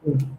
Mm.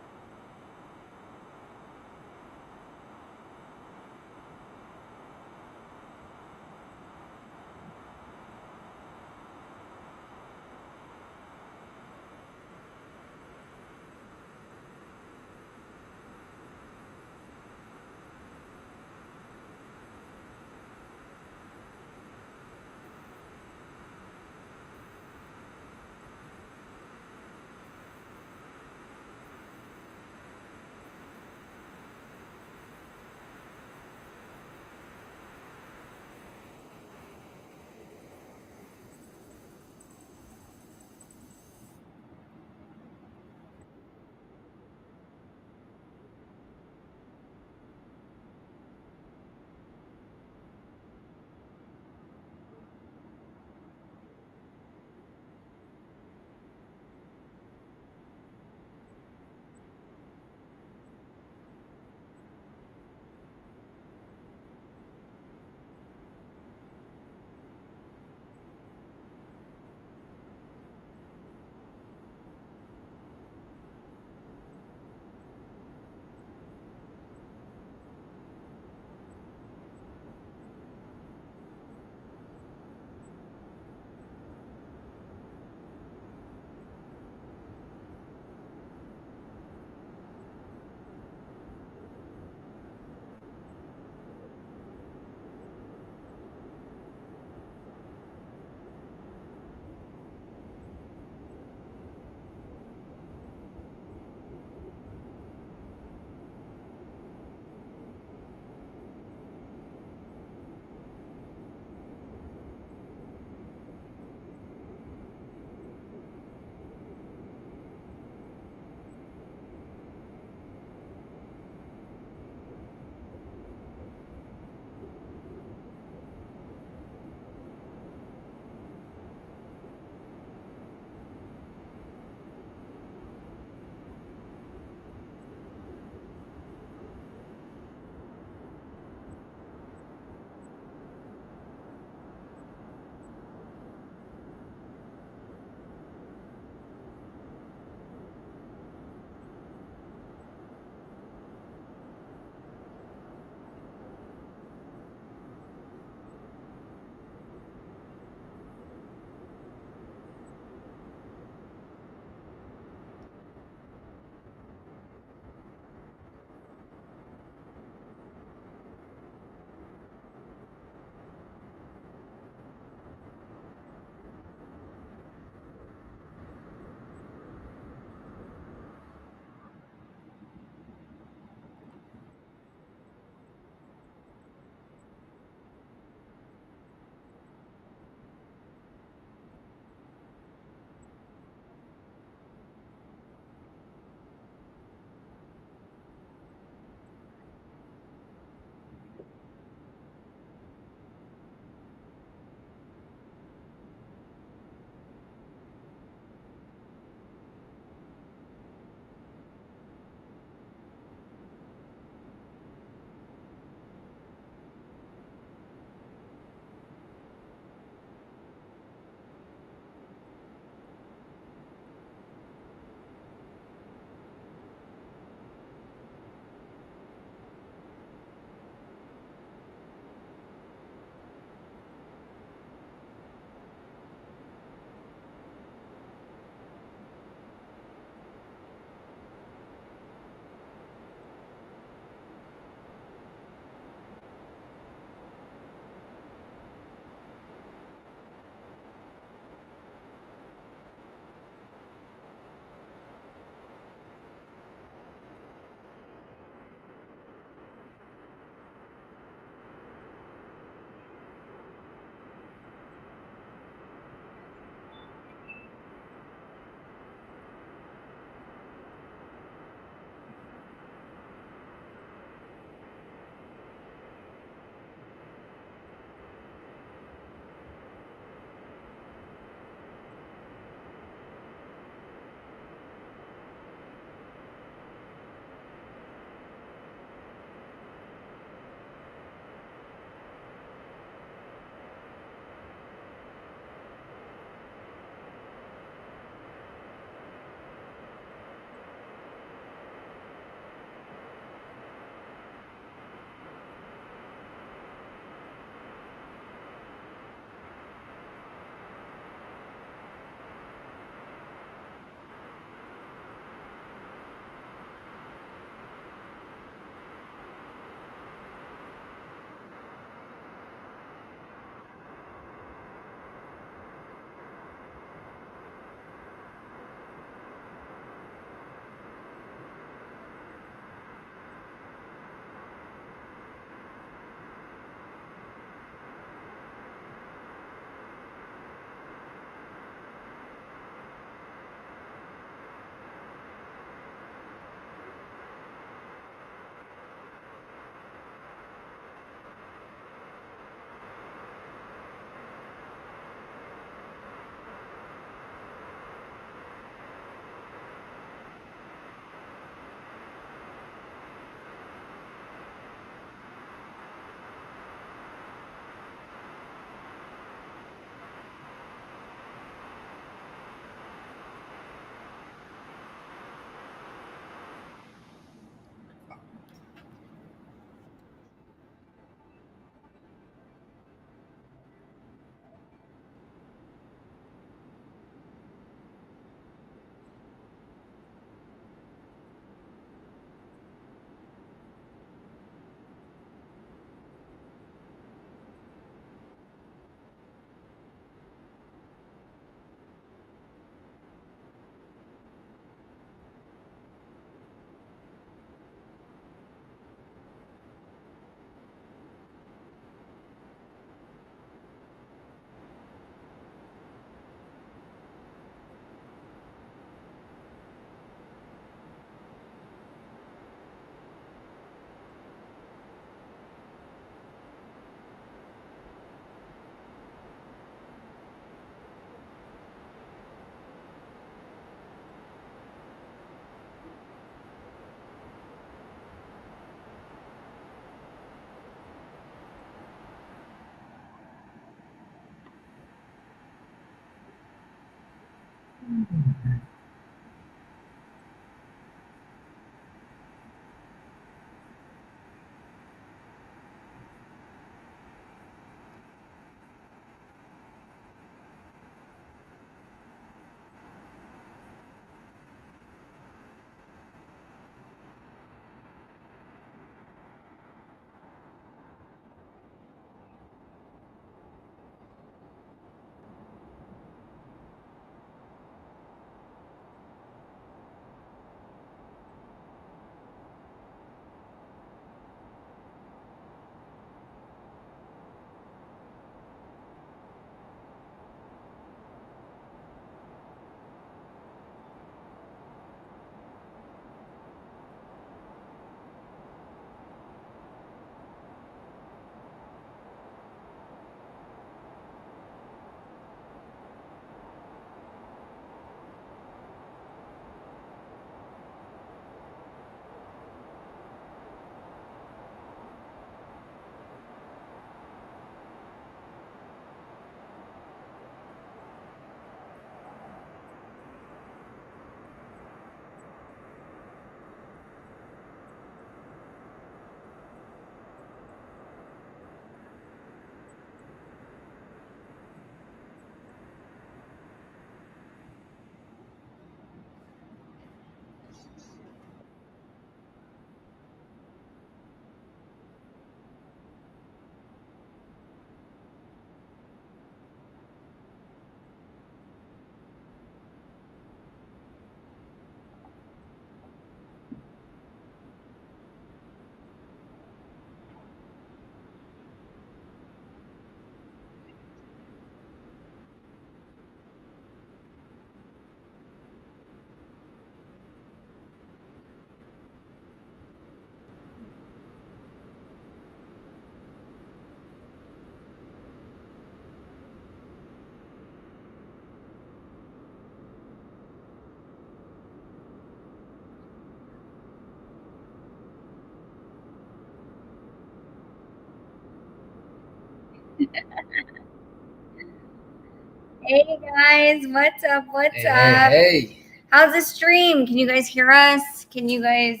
Hey guys, what's up? What's Hey, up? hey, How's the stream? Can you guys hear us? Can you guys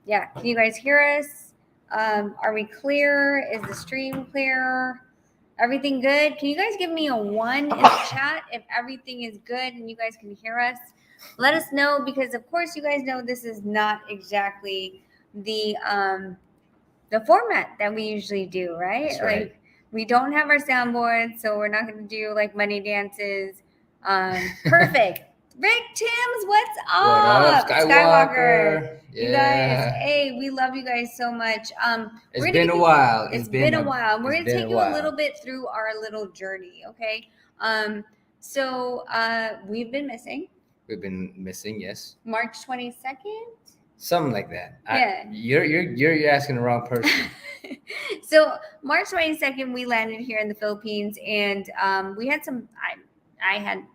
yeah, can you guys hear us? Are we clear? Is the stream clear? Everything good? Can you guys give me a 1 in the chat if everything is good and you guys can hear us? Let us know, because of course you guys know this is not exactly the format that we usually do, right? That's right. Like, we don't have our soundboard, so we're not going to do like money dances. Perfect. Rick Timms, what's up? What up, Skywalker? You guys, hey, we love you guys so much. It's been a while. It's been a while. We're it's gonna been take you a little bit through our little journey, okay? So we've been missing We've been missing, yes. March 22nd. Something like that. Yeah. You're asking the wrong person. So March 22nd, we landed here in the Philippines, and we had some.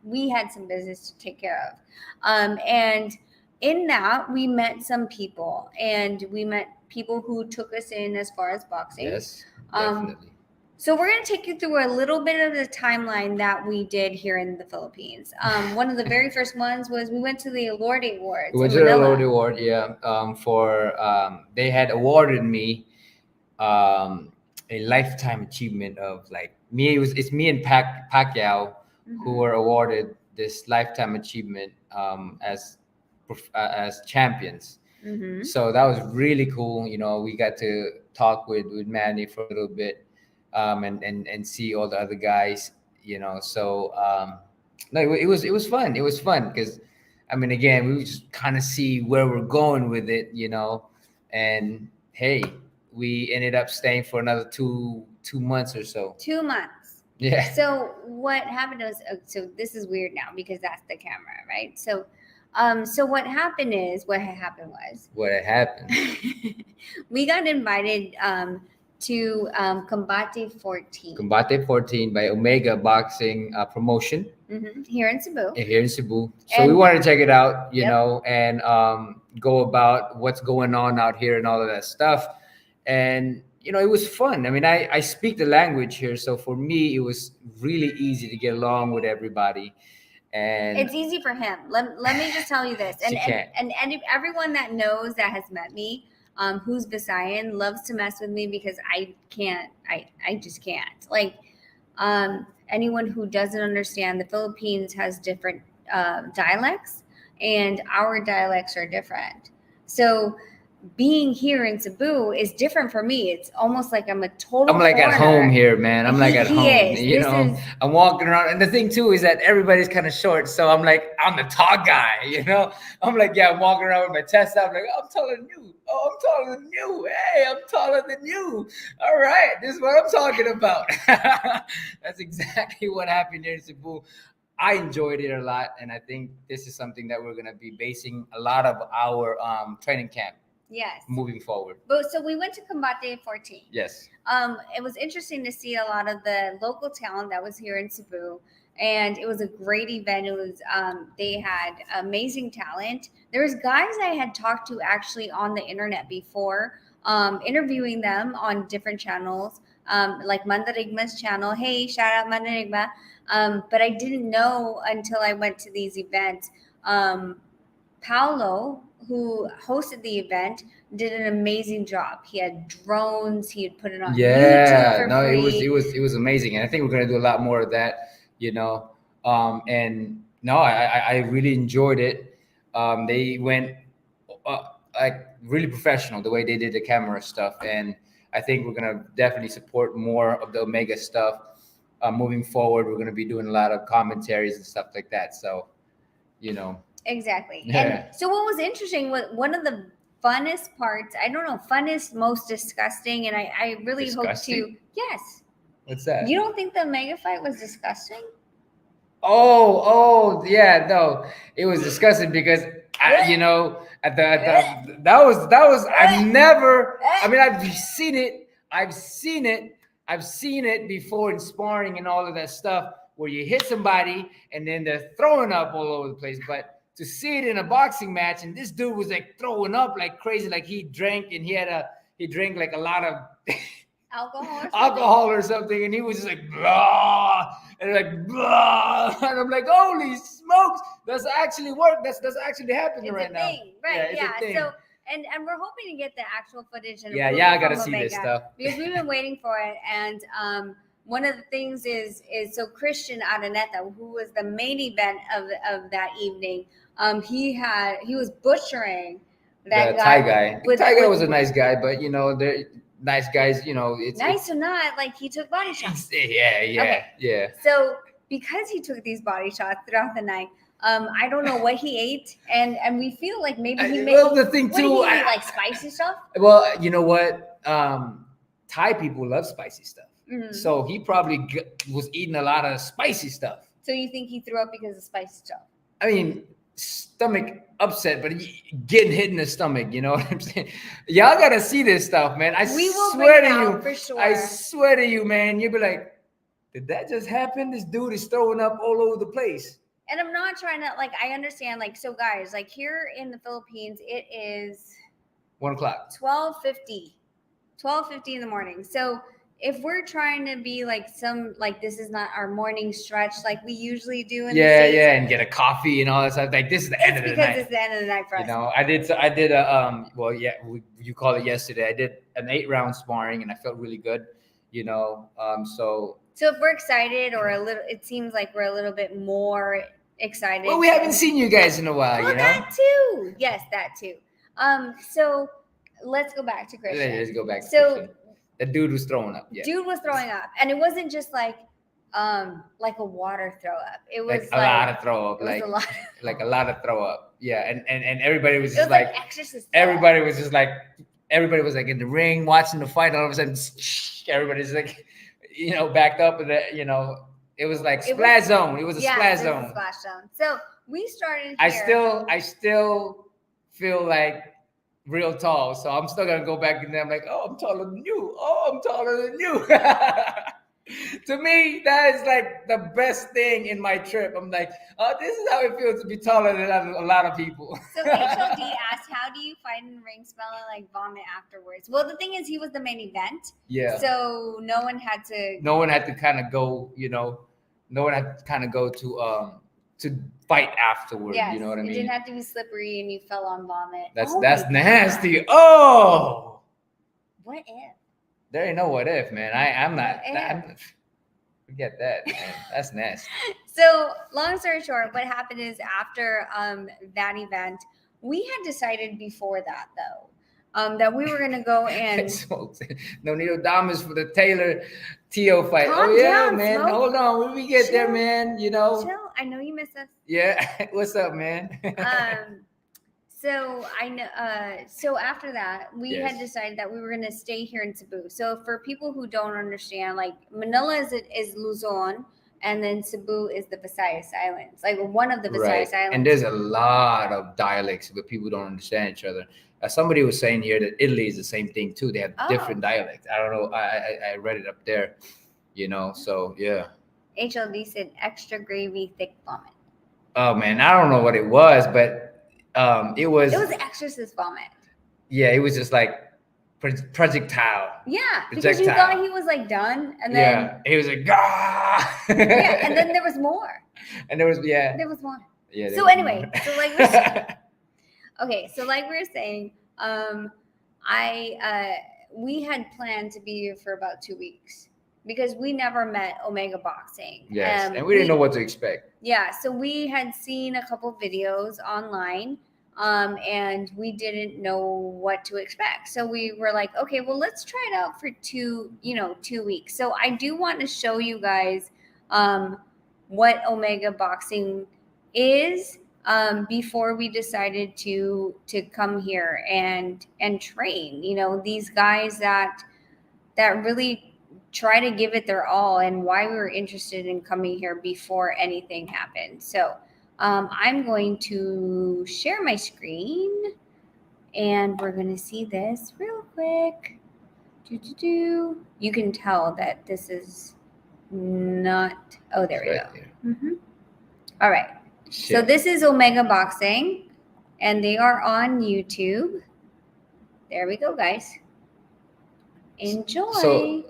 We had some business to take care of, and in that we met some people, and we met people who took us in as far as boxing. Yes, Um, definitely. so we're going to take you through a little bit of the timeline that we did here in the Philippines. One of the very first ones was we went to the Lorde Awards. We went in to the Manila. Lord Award, yeah. For they had awarded me a lifetime achievement of like me. It's me and Pacquiao who were awarded this lifetime achievement as champions. So that was really cool. You know, we got to talk with Manny for a little bit, and see all the other guys. You know, so no, it was fun. It was fun because, I mean, again, we just kind of see where we're going with it. You know, and hey, we ended up staying for another two months or so. 2 months. Yeah. So what happened was, so this is weird now because that's the camera, right? So what happened is, what had happened was, What had happened? we got invited to Combate 14. Combate 14 by Omega Boxing Promotion. Here in Cebu. Here in Cebu. So we wanted to check it out, you Yep. know, and go about what's going on out here and all of that stuff. And, you know, it was fun. I mean, I speak the language here. So for me, it was really easy to get along with everybody. And it's easy for him. Let me just tell you this, She can't. and everyone that knows that has met me, who's Visayan, loves to mess with me because I can't. I just can't. Like, anyone who doesn't understand, the Philippines has different dialects, and our dialects are different. So being here in Cebu is different for me. It's almost like I'm a total. I'm like at foreigner. home here, man. I'm like at He home. is. You This know, is I'm walking around, and the thing too is that everybody's kind of short. So I'm like, I'm the tall guy. You know, I'm like, yeah, I'm walking around with my chest out. I'm like, oh, I'm taller than you. Oh, I'm taller than you. Hey, I'm taller than you. All right, this is what I'm talking about. That's exactly what happened here in Cebu. I enjoyed it a lot, and I think this is something that we're gonna be basing a lot of our training camp. Yes. Moving forward. But so we went to Combate 14. Yes. It was interesting to see a lot of the local talent that was here in Cebu, and it was a great event. It was they had amazing talent. There was guys I had talked to actually on the internet before, interviewing them on different channels, like Mandarigma's channel. Hey, shout out Mandarigma. But I didn't know until I went to these events. Paolo, who hosted the event, did an amazing job. He had drones. He had put it on YouTube for no, free. it was amazing, and I think we're gonna do a lot more of that. You know, and no, I really enjoyed it. They went uh, like really professional the way they did the camera stuff, and I think we're gonna definitely support more of the Omega stuff. Moving forward, we're gonna be doing a lot of commentaries and stuff like that. So, you know. Exactly. Yeah. And so what was interesting was one of the funnest parts, I don't know, funnest, most disgusting, and I really Disgusting? hope to. Yes. What's that? You don't think the mega fight was disgusting? Yeah, no, it was disgusting because you know, that was I mean, I've seen it before in sparring and all of that stuff where you hit somebody and then they're throwing up all over the place. But to see it in a boxing match and this dude was like throwing up like crazy, like he drank and he drank like a lot of alcohol or something, and he was just like blah and like blah, and I'm like, holy smokes, that's actually work. That's actually happening right now. Right? Yeah, it's a thing. So and we're hoping to get the actual footage and Yeah, I gotta see this stuff because we've been waiting for it. And one of the things is so Christian Araneta, who was the main event of that evening, he was butchering that the Thai guy. The Thai guy was a nice guy, but you know, they're nice guys. You know, nice or not, like he took body shots. Yeah. So because he took these body shots throughout the night, I don't know what he ate, and we feel like maybe he made. Well, the thing what too, did he eat, like spicy stuff. Well, you know what? Thai people love spicy stuff, so he probably was eating a lot of spicy stuff. So you think he threw up because of spicy stuff? I mean, stomach upset, but getting hit in the stomach. You know what I'm saying? Y'all gotta see this stuff, man. We will swear bring it to out you, for sure. I swear to you, man. You'll be like, did that just happen? This dude is throwing up all over the place. And I'm not trying to, like, I understand, like, so guys, like here in the Philippines, it is 1 o'clock. 12:50 in the morning. So if we're trying to be like this is not our morning stretch like we usually do in the States. And get a coffee and all that stuff. Like this is the end of the night. Because it's the end of the night for us. You know, I did a you call it yesterday. I did an 8-round sparring and I felt really good. You know, so if we're excited or a little, it seems like we're a little bit more excited. Well, we haven't seen you guys in a while. Well, you know, that too. Yes, that too. So let's go back to Christian. Let's go back to Christian. So the dude was throwing up. Yeah. Dude was throwing up, and it wasn't just like a water throw up. It was like a lot of throw up. Like a lot of throw up. Yeah, and everybody was just like exorcist. Everybody was just like in the ring watching the fight. All of a sudden, everybody's like, you know, backed up, and you know, it was like splash zone. It was a splash zone. Splash zone. So we started. Here. I still feel like real tall, so I'm still gonna go back and then I'm like, oh, I'm taller than you. Oh, I'm taller than you. To me, that is like the best thing in my trip. I'm like, oh, this is how it feels to be taller than a lot of people. So HOD asked, how do you fight in the ring smelling like vomit afterwards? Well, the thing is, he was the main event. Yeah. So no one had to kind of go, you know, no one had to kind of go to to fight afterward. Yes, you know what I mean? It didn't have to be slippery and you fell on vomit. That's Oh that's my nasty. God. Oh, What if? there ain't no what if, man. I'm not. What if? Forget that, man. That's nasty. So, long story short, what happened is after that event, we had decided before that though that we were gonna go and no Neodamas for the Taylor Tio fight. Calm Oh yeah, down, man. Smoke. Hold on, when we get there, Chill. man. You know. Chill. I know you miss us. Yeah. What's up, man? So I know. So after that, we Yes. had decided that we were gonna stay here in Cebu. So for people who don't understand, like Manila is Luzon, and then Cebu is the Visayas Islands, like one of the Visayas Islands. And there's a lot of dialects, but people don't understand each other. Somebody was saying here that Italy is the same thing too. They have different dialects. I don't know. I read it up there, you know. So yeah. HLD said extra gravy, thick vomit. Oh man, I don't know what it was, but it was exorcist vomit. Yeah, it was just like projectile. Yeah, because you thought he was like done, and then he was like, "Gah!" Yeah, and then there was more. And there was more. Yeah. So anyway, so like we're okay, so like we were saying, we had planned to be here for about 2 weeks because we never met Omega Boxing. Yes, and we didn't know what to expect. Yeah, so we had seen a couple videos online, and we didn't know what to expect. So we were like, okay, well, let's try it out for 2 weeks. So I do want to show you guys what Omega Boxing is before we decided to come here and train. You know, these guys that really try to give it their all, and why we were interested in coming here before anything happened. So I'm going to share my screen, and we're going to see this real quick. You can tell that this is not. Oh, there we go. Mm-hmm. All right. So this is Omega Boxing, and they are on YouTube. There we go, guys. Enjoy. So,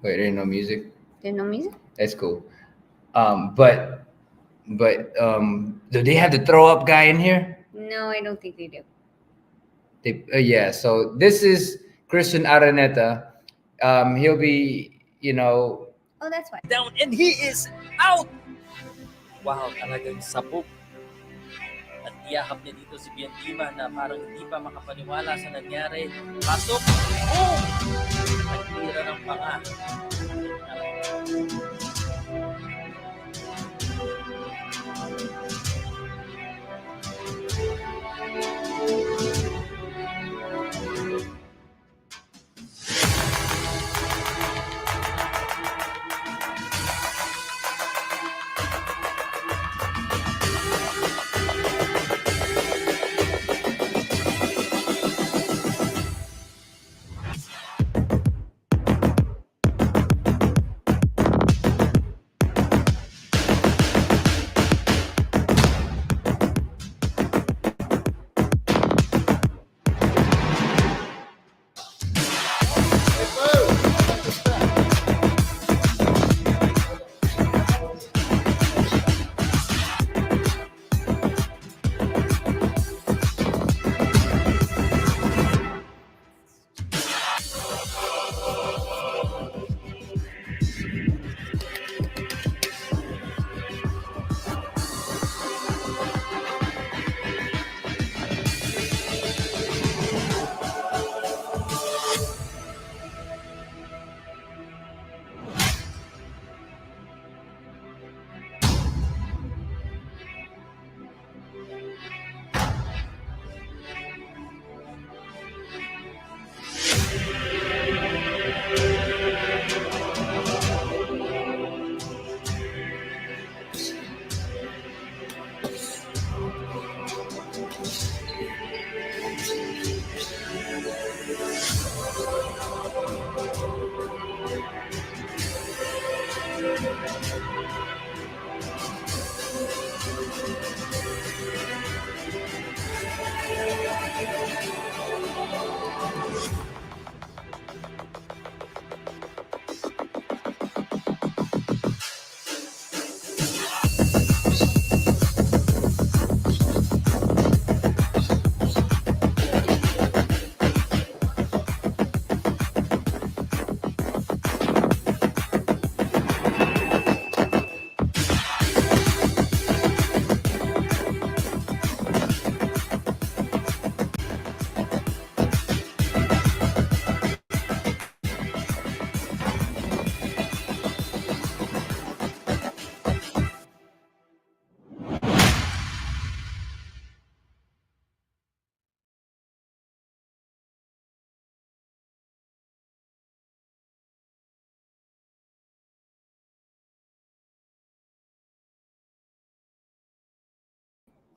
wait, there ain't no music? There's no music? That's cool. But do they have the throw up guy in here? No, I don't think they do. Yeah, so this is Christian Araneta. He'll be, Oh, that's why. Down, and he is out! Wow, talagang sabog. At iyakap niya dito si Biantima na parang hindi pa makapaniwala sa nangyari. Pasok! Boom! Nagtira ng panga.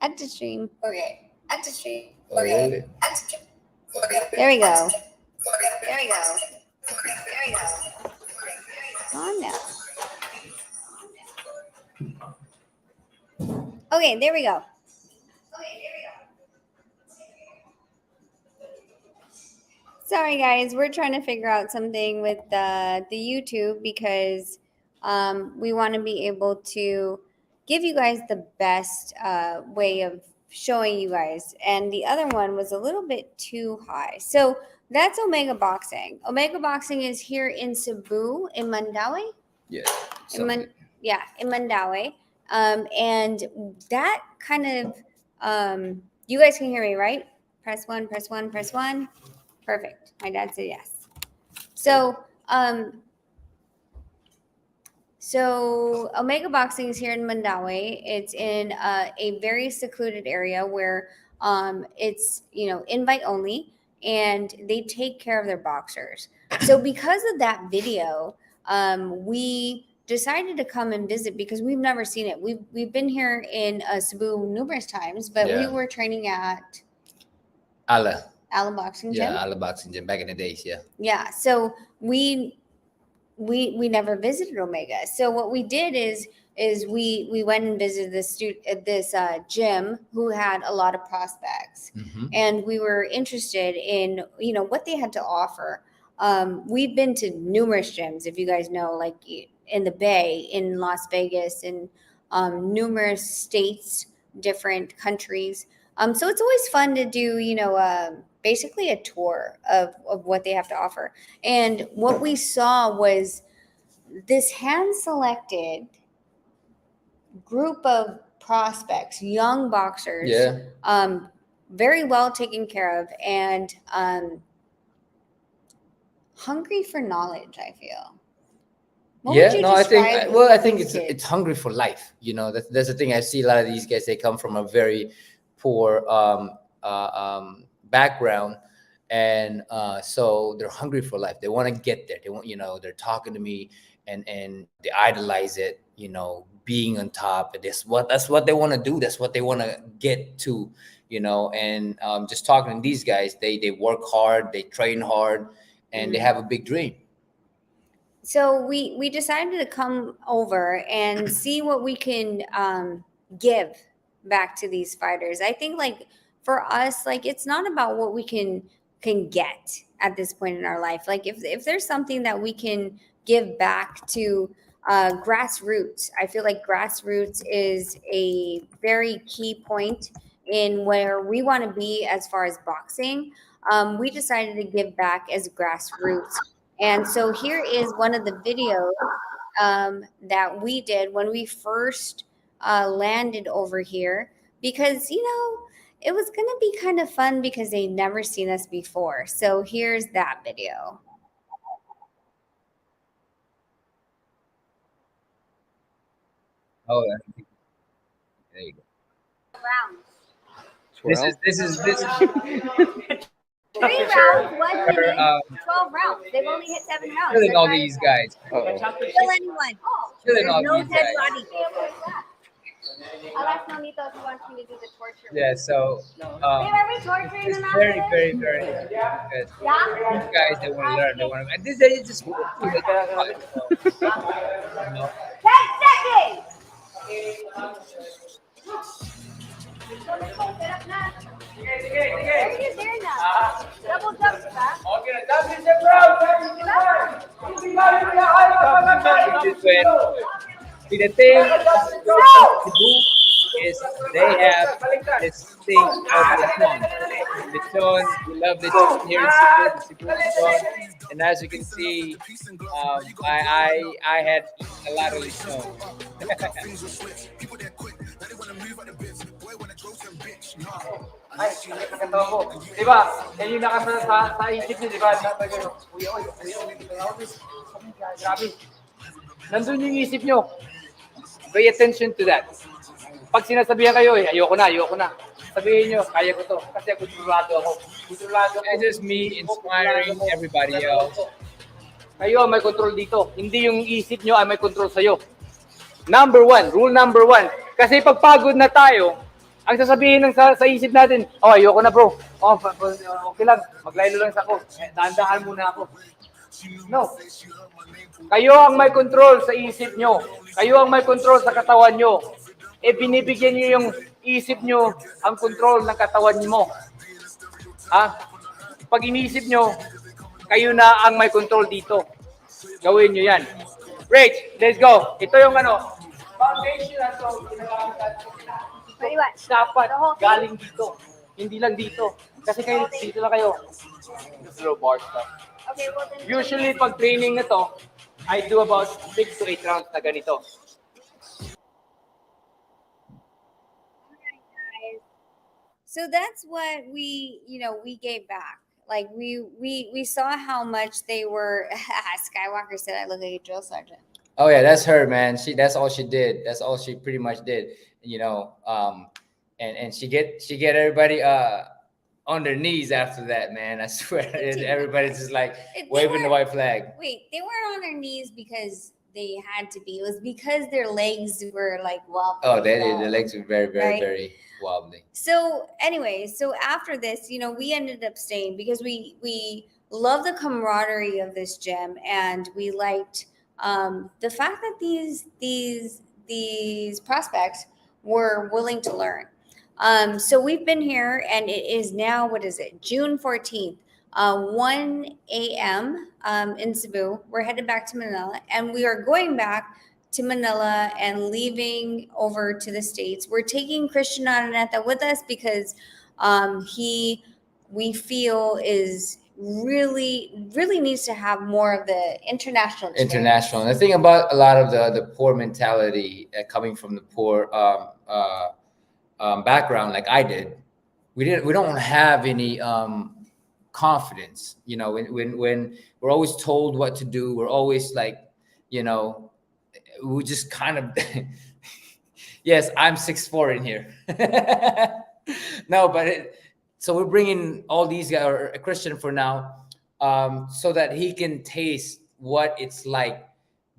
At the stream. Okay. At the stream. Oh, really? There we go. There we go. There we go. On now. Okay, there we go. Sorry, guys. We're trying to figure out something with the YouTube because we want to be able to give you guys the best way of showing you guys. And the other one was a little bit too high. So that's Omega Boxing. Omega Boxing is here in Cebu, in Mandaue. Yeah. In Mandaue. And that kind of, you guys can hear me, right? Press one, press one, press one. Perfect. My dad said yes. So Omega Boxing is here in Mandaue. It's in a very secluded area where it's invite only, and they take care of their boxers. So because of that video, we decided to come and visit because we've never seen it. We've been here in Cebu numerous times, but we were training at Ala Boxing Gym. Yeah, Ala Boxing Gym back in the days. Yeah. Yeah. So we never visited Omega. So what we did is we went and visited this gym who had a lot of prospects, and we were interested in what they had to offer. We've been to numerous gyms, if you guys know, like in the Bay, in Las Vegas, in numerous states, different countries. So it's always fun to do, basically a tour of what they have to offer. And what we saw was this hand-selected group of prospects, young boxers, very well taken care of, and hungry for knowledge, I feel. I think it's hungry for life. That's the thing. I see a lot of these guys. They come from a very poor background, and so they're hungry for life. They want to get there. They want, they're talking to me, and they idolize it. Being on top. That's what they want to do. That's what they want to get to. And just talking to these guys, they work hard, they train hard, and they have a big dream. So we decided to come over and see what we can give back to these fighters. I think, like, for us, like, it's not about what we can get at this point in our life. Like, if there's something that we can give back to grassroots, I feel like grassroots is a very key point in where we want to be as far as boxing. We decided to give back as grassroots. And so here is one of the videos that we did when we first landed over here, because it was going to be kind of fun because they'd never seen us before. So here's that video. Oh, there you go. Rounds. This is 3 rounds, 1 minute, 12 rounds. They've only hit 7 rounds. Killing all these guys. Kill anyone. Killing all No these dead guys. body. I'll ask Nonito if he wants me to do the torture. Yeah, so Every torturing it's them out very, there? very, very good. Yeah? These guys, they want to learn. They want to. And this is just cool. 10 seconds! Double jump, diba? See, the thing is they have this thing of lechon. Lechon, we love lechon here in Cebu, lechon. And as you can see, I had a lot of lechon. Ay, nakakatawa ko. Diba? Yan yung nakasana sa isip niyo, diba? Grabe. Nandun yung isip niyo. Pay attention to that. Pag sinasabihan kayo, ayoko na. Sabihin niyo, kaya ko to. Kasi kontrolado ako. It's just me inspiring everybody else. Kayo may control dito. Hindi yung isip niyo ay may control sa'yo. Rule number one. Kasi pag pagod na tayo, Ang sasabihin ng sa isip natin, oh, ayoko na bro. Oh, okay lang, maglaylo lang sa ako. Dahan-dahan muna ako. No. Kayo ang may control sa isip nyo. Kayo ang may control sa katawan nyo. Binibigyan nyo yung isip nyo ang control ng katawan mo. Ha? Pag inisip nyo, kayo na ang may control dito. Gawin nyo yan. Rach, let's go. Ito yung foundation na ito. Dapat galing dito. Hindi lang dito. Kasi kayo, dito lang kayo. Just little bar stuff. Okay, well then. Usually, pag training na to, I do about 6 to 8 rounds na ganito. So that's what we gave back. Like we saw how much they were. Skywalker said I look like a drill sergeant. Oh yeah, that's her, man. That's all she did. That's all she pretty much did. And she get everybody on their knees after that, man. I swear, everybody's just like waving the white flag. Wait, they weren't on their knees because they had to be. It was because their legs were like wobbly. Oh, they did. Their legs were very, very, very wobbly. So anyway, so after this, we ended up staying because we love the camaraderie of this gym, and we liked the fact that these prospects were willing to learn. So we've been here, and it is now, what is it, June 14th, 1 a.m. In Cebu. We're headed back to Manila, and we are going back to Manila and leaving over to the States. We're taking Christian Araneta with us because we feel is really needs to have more of the international experience. International. And the thing about a lot of the poor mentality coming from the poor background, like I did, we don't have any confidence. When we're always told what to do, we're always like, we just kind of yes, I'm 6'4" in here. No, but so we're bringing all these guys, or a Christian for now, so that he can taste what it's like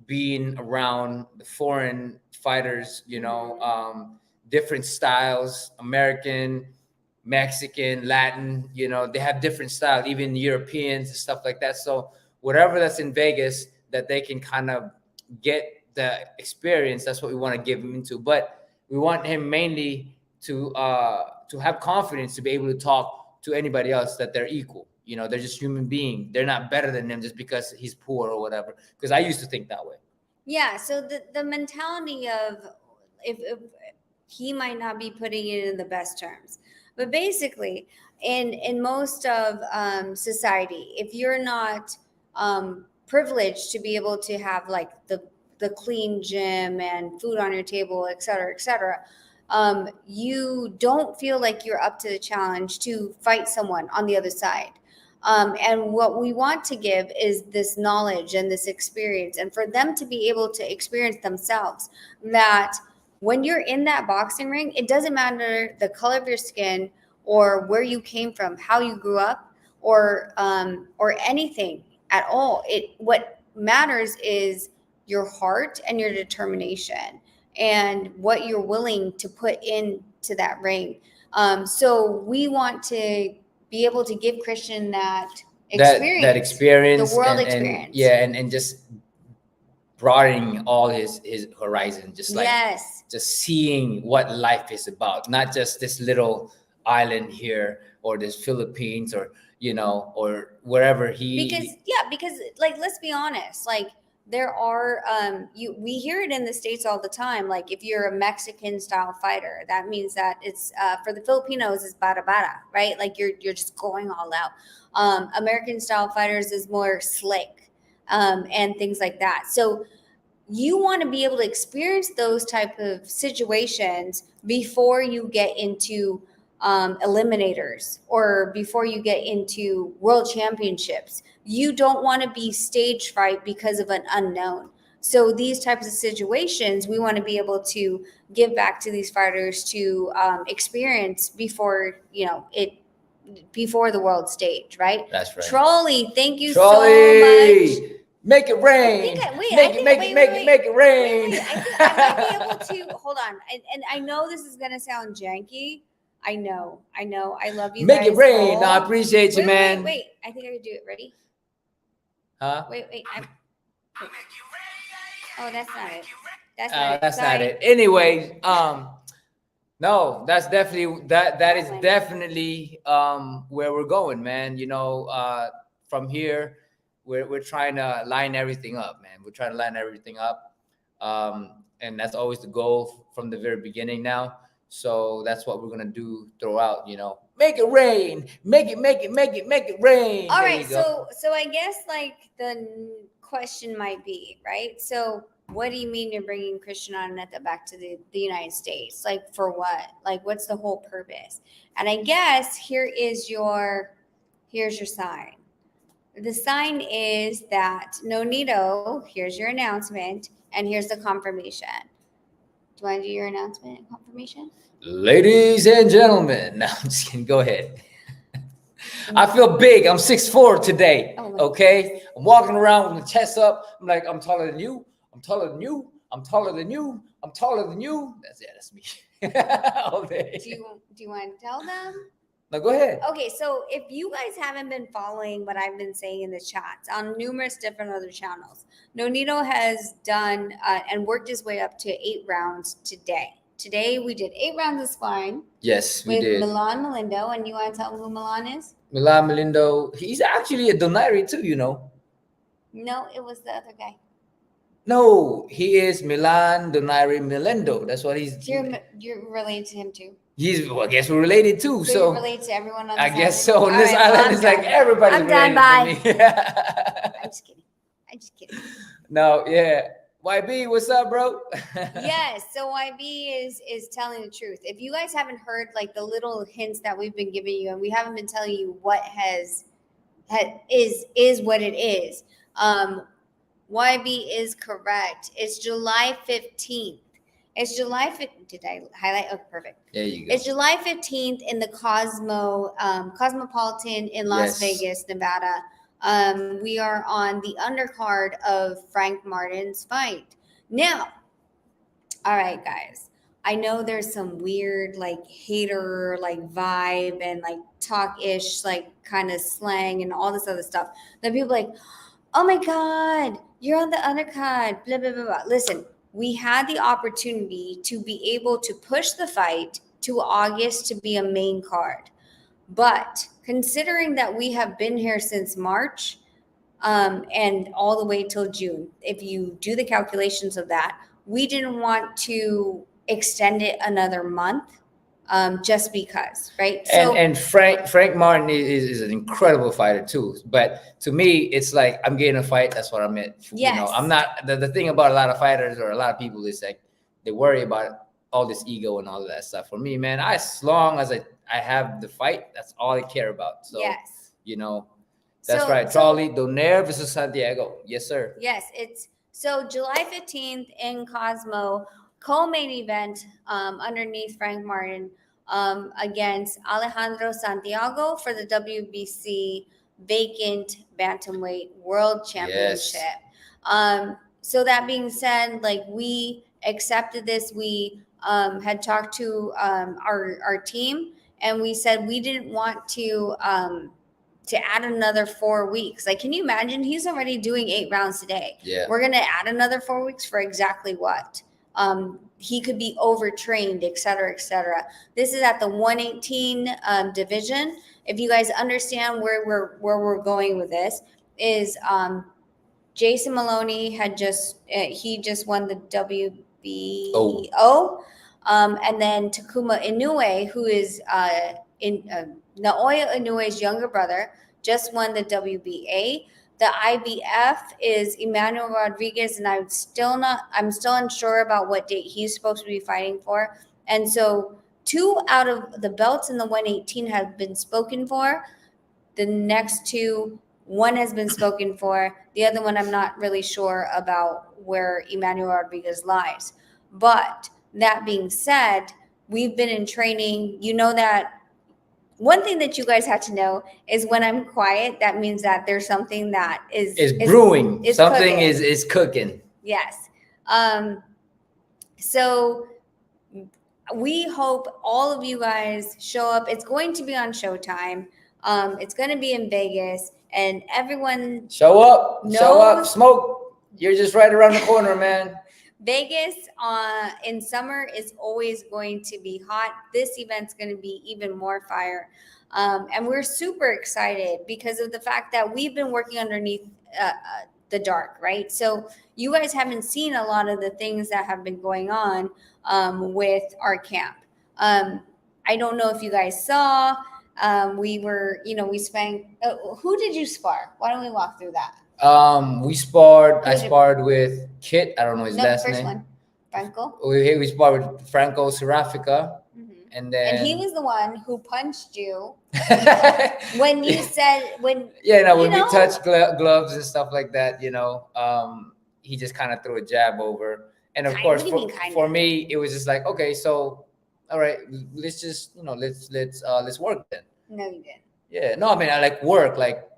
being around the foreign fighters, different styles, American, Mexican, Latin, they have different styles, even Europeans and stuff like that. So whatever that's in Vegas that they can kind of get the experience, that's what we want to give him into. But we want him mainly to have confidence to be able to talk to anybody else that they're equal. They're just human beings. They're not better than him just because he's poor or whatever. Because I used to think that way. Yeah. So the mentality of if he might not be putting it in the best terms, but basically in most of society, if you're not privileged to be able to have like the clean gym and food on your table, et cetera, you don't feel like you're up to the challenge to fight someone on the other side. And what we want to give is this knowledge and this experience, and for them to be able to experience themselves that when you're in that boxing ring, it doesn't matter the color of your skin or where you came from, how you grew up, or anything at all. What matters is your heart and your determination and what you're willing to put into that ring. So we want to be able to give Christian that experience, the world and experience. And just broadening all his horizon, just like just seeing what life is about, not just this little island here or this Philippines or or wherever because like, let's be honest, like there are we hear it in the States all the time, like if you're a Mexican style fighter, that means that it's for the Filipinos is bara bara, right? Like you're just going all out. American style fighters is more slick and things like that. So you want to be able to experience those type of situations before you get into eliminators or before you get into world championships. You don't want to be stage fright because of an unknown. So these types of situations, we want to be able to give back to these fighters to experience before before the world stage, right? That's right. Trolley, thank you so much Make it I rain. think Make it rain. Wait. I think I might be able to hold on. And I know this is gonna sound janky. I know. I love you Make guys. it rain. all. I appreciate you, man. Wait. I think I could do it. Ready? Huh? Wait. Oh, that's not it. That's That's Sorry. not it. Anyway, no, that's definitely that is Fine. definitely where we're going, man. You know, from here, we're trying to line everything up, man. We're trying to line everything up. And that's always the goal from the very beginning now. So that's what we're gonna do throughout, you know. Make it rain. Make it rain. All There right, you go. so I guess like question might be, right? So what do you mean you're bringing Christian Aneta back to the United States? Like for what? Like what's the whole purpose? And I guess here's your sign. The sign is that Nonito, here's your announcement, and here's the confirmation. Do you want to do your announcement and confirmation? Ladies and gentlemen, no, I'm just kidding. Go ahead. I feel big. I'm 6'4" today. Okay, I'm walking around with my chest up. I'm like, I'm taller than you. I'm taller than you. I'm taller than you. I'm taller than you. That's me. All day. Do you want to tell them? No, go ahead. Okay, so if you guys haven't been following what I've been saying in the chats on numerous different other channels, Nonito has done and worked his way up to 8 rounds today. Today we did 8 rounds of sparring. Yes, we with did. Milan Malindo, and you want to tell them who Milan is? Milan Malindo. He's actually a Donairi too, you know. No, it was the other guy. No, he is Milan Donairi Malindo. That's what he's. You're related to him too. I guess we're related too. So you're related to everyone on this I guess island? so. On this island, it's like everybody's I'm done. related to me. I'm just kidding. No, yeah. YB, what's up, bro? Yes, so YB is telling the truth. If you guys haven't heard like the little hints that we've been giving you, and we haven't been telling you what is what it is. YB is correct. It's July 15th. It's July 15th. Did I highlight? Oh, perfect. There you go. It's July 15th in the Cosmopolitan in Las Vegas, Nevada. We are on the undercard of Frank Martin's fight. Now, all right, guys. I know there's some weird like hater like vibe and like talk-ish like kind of slang and all this other stuff. Then people like, oh my God, you're on the undercard, blah, blah, blah, blah. Listen, we had the opportunity to be able to push the fight to August to be a main card. But considering that we have been here since March and all the way till June, if you do the calculations of that, we didn't want to extend it another month just because, right? And Frank Martin is an incredible fighter too. But to me, it's like I'm getting a fight. That's what I meant. Yes. You know, I'm not the thing about a lot of fighters or a lot of people is like they worry about all this ego and all of that stuff. For me, man, as long as I have the fight, that's all I care about. So yes, you know, that's right. Charlie Donaire versus Santiago. Yes, sir. Yes, it's so July 15th in Cosmo, co-main event underneath Frank Martin against Alejandro Santiago for the WBC vacant bantamweight world championship. So that being said, like we accepted this, we had talked to our team, and we said we didn't want to add another 4 weeks. Like, can you imagine? He's already doing 8 rounds today. Yeah. We're going to add another 4 weeks for exactly what? He could be overtrained, et cetera, et cetera. This is at the 118 division. If you guys understand where we're going with this, is Jason Maloney had just won the WBO, and then Takuma Inoue, who is Naoya Inoue's younger brother, just won the WBA. The IBF is Emmanuel Rodriguez, and I'm still unsure about what date he's supposed to be fighting for. And so 2 out of the belts in the 118 have been spoken for. The next 2, one has been spoken for. The other one, I'm not really sure about where Emmanuel Rodriguez lies. But that being said, we've been in training. You know that one thing that you guys have to know is when I'm quiet, that means that there's something that is brewing. is Something cooking. is cooking. Yes. So we hope all of you guys show up. It's going to be on Showtime. It's going to be in Vegas, and everyone Show up, knows smoke. You're just right around the corner, man. Vegas in summer is always going to be hot. This event's going to be even more fire. And we're super excited because of the fact that we've been working underneath the dark, right? So you guys haven't seen a lot of the things that have been going on with our camp. I don't know if you guys saw, we spent, who did you spar? Why don't we walk through that? We sparred. I sparred with Kit. I don't know his last first name. One, Franco. We sparred with Franco Serafica, and then he was the one who punched you when you said when. Yeah, no, when we touched gloves and stuff like that, he just kind of threw a jab over, and of course for me it was just like, okay, so all right, let's just let's work then. No, you didn't. Yeah, no, I mean I like work like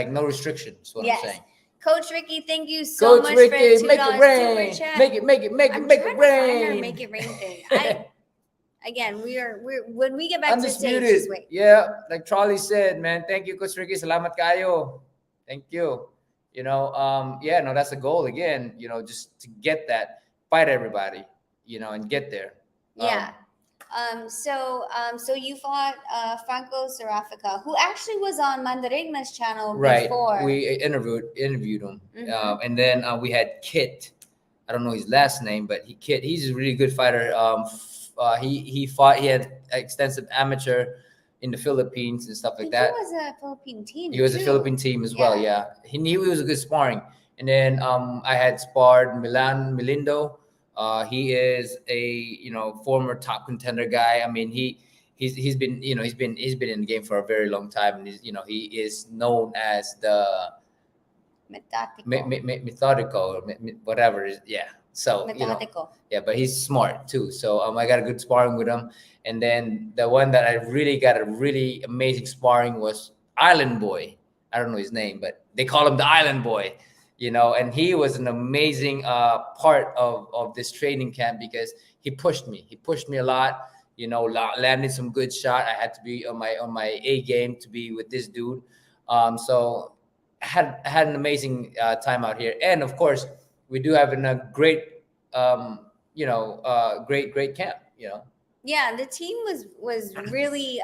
no restrictions. What I'm saying. Coach Ricky, thank you so much Ricky, for $2 make it rain. Super chat. Make it rain. Make it rain thing. Again, we're when we get back Undisputed. to the stage, just wait. Yeah, like Charlie said, man. Thank you, Coach Ricky. Salamat kayo. Thank you. That's the goal again. Just to get that, fight everybody. And get there. Yeah. So you fought Franco Serafica, who actually was on Mandarigna's channel before. Right. We interviewed him. And then we had Kit. I don't know his last name, but he's a really good fighter. He had extensive amateur in the Philippines and stuff like that. He was a Philippine team. He was a Philippine team as well. Yeah. He knew he was a good sparring. And then I had sparred Milindo. He is a former top contender guy. I mean, he's been in the game for a very long time, and he is known as the methodical, whatever. Yeah. So methodical. But he's smart too. So I got a good sparring with him, and then the one that I really got a really amazing sparring was Island Boy. I don't know his name, but they call him the Island Boy. And he was an amazing part of this training camp because he pushed me. He pushed me a lot. Landed some good shot. I had to be on my A game to be with this dude. So I had an amazing time out here, and of course we do have a great, great camp. Yeah, the team was really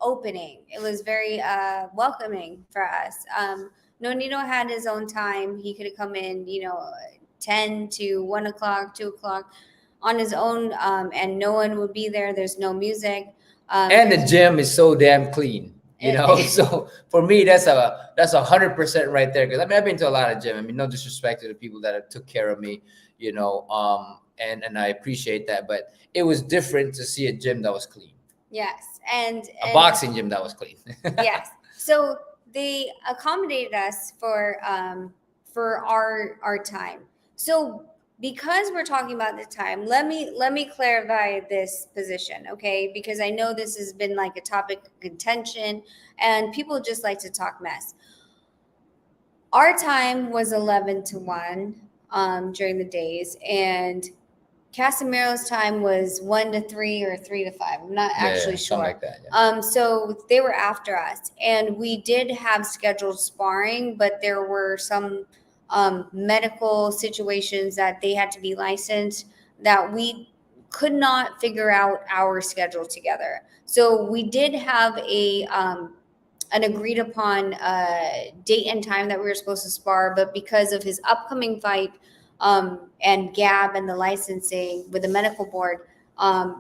opening. It was very welcoming for us. Nonito had his own time. He could have come in, 10 to 1 o'clock, 2 o'clock on his own, and no one would be there. There's no music. And the gym is so damn clean, So for me, that's 100% right there. Because I've been to a lot of gym. I mean, no disrespect to the people that took care of me, and I appreciate that. But it was different to see a gym that was clean. Yes, and a boxing gym that was clean. Yes. So they accommodated us for our time. So because we're talking about the time, let me clarify this position, okay? Because I know this has been like a topic of contention, and people just like to talk mess. Our time was 11 to 1 during the days, and Casimiro's time was 1 to 3 or 3 to 5. I'm not actually sure. Something like that. Yeah. So they were after us, and we did have scheduled sparring, but there were some medical situations that they had to be licensed that we could not figure out our schedule together. So we did have an agreed upon date and time that we were supposed to spar, but because of his upcoming fight and GAB and the licensing with the medical board,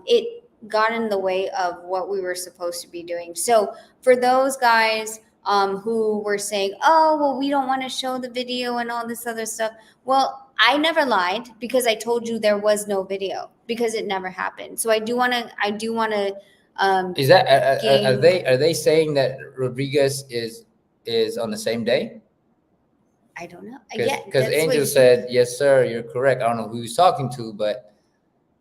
it got in the way of what we were supposed to be doing. So for those guys who were saying, oh, well, we don't want to show the video and all this other stuff. Well, I never lied because I told you there was no video because it never happened. So I do want to is that are they saying that Rodriguez is on the same day? I don't know. Because Angel said, yes, sir, you're correct. I don't know who he's talking to, but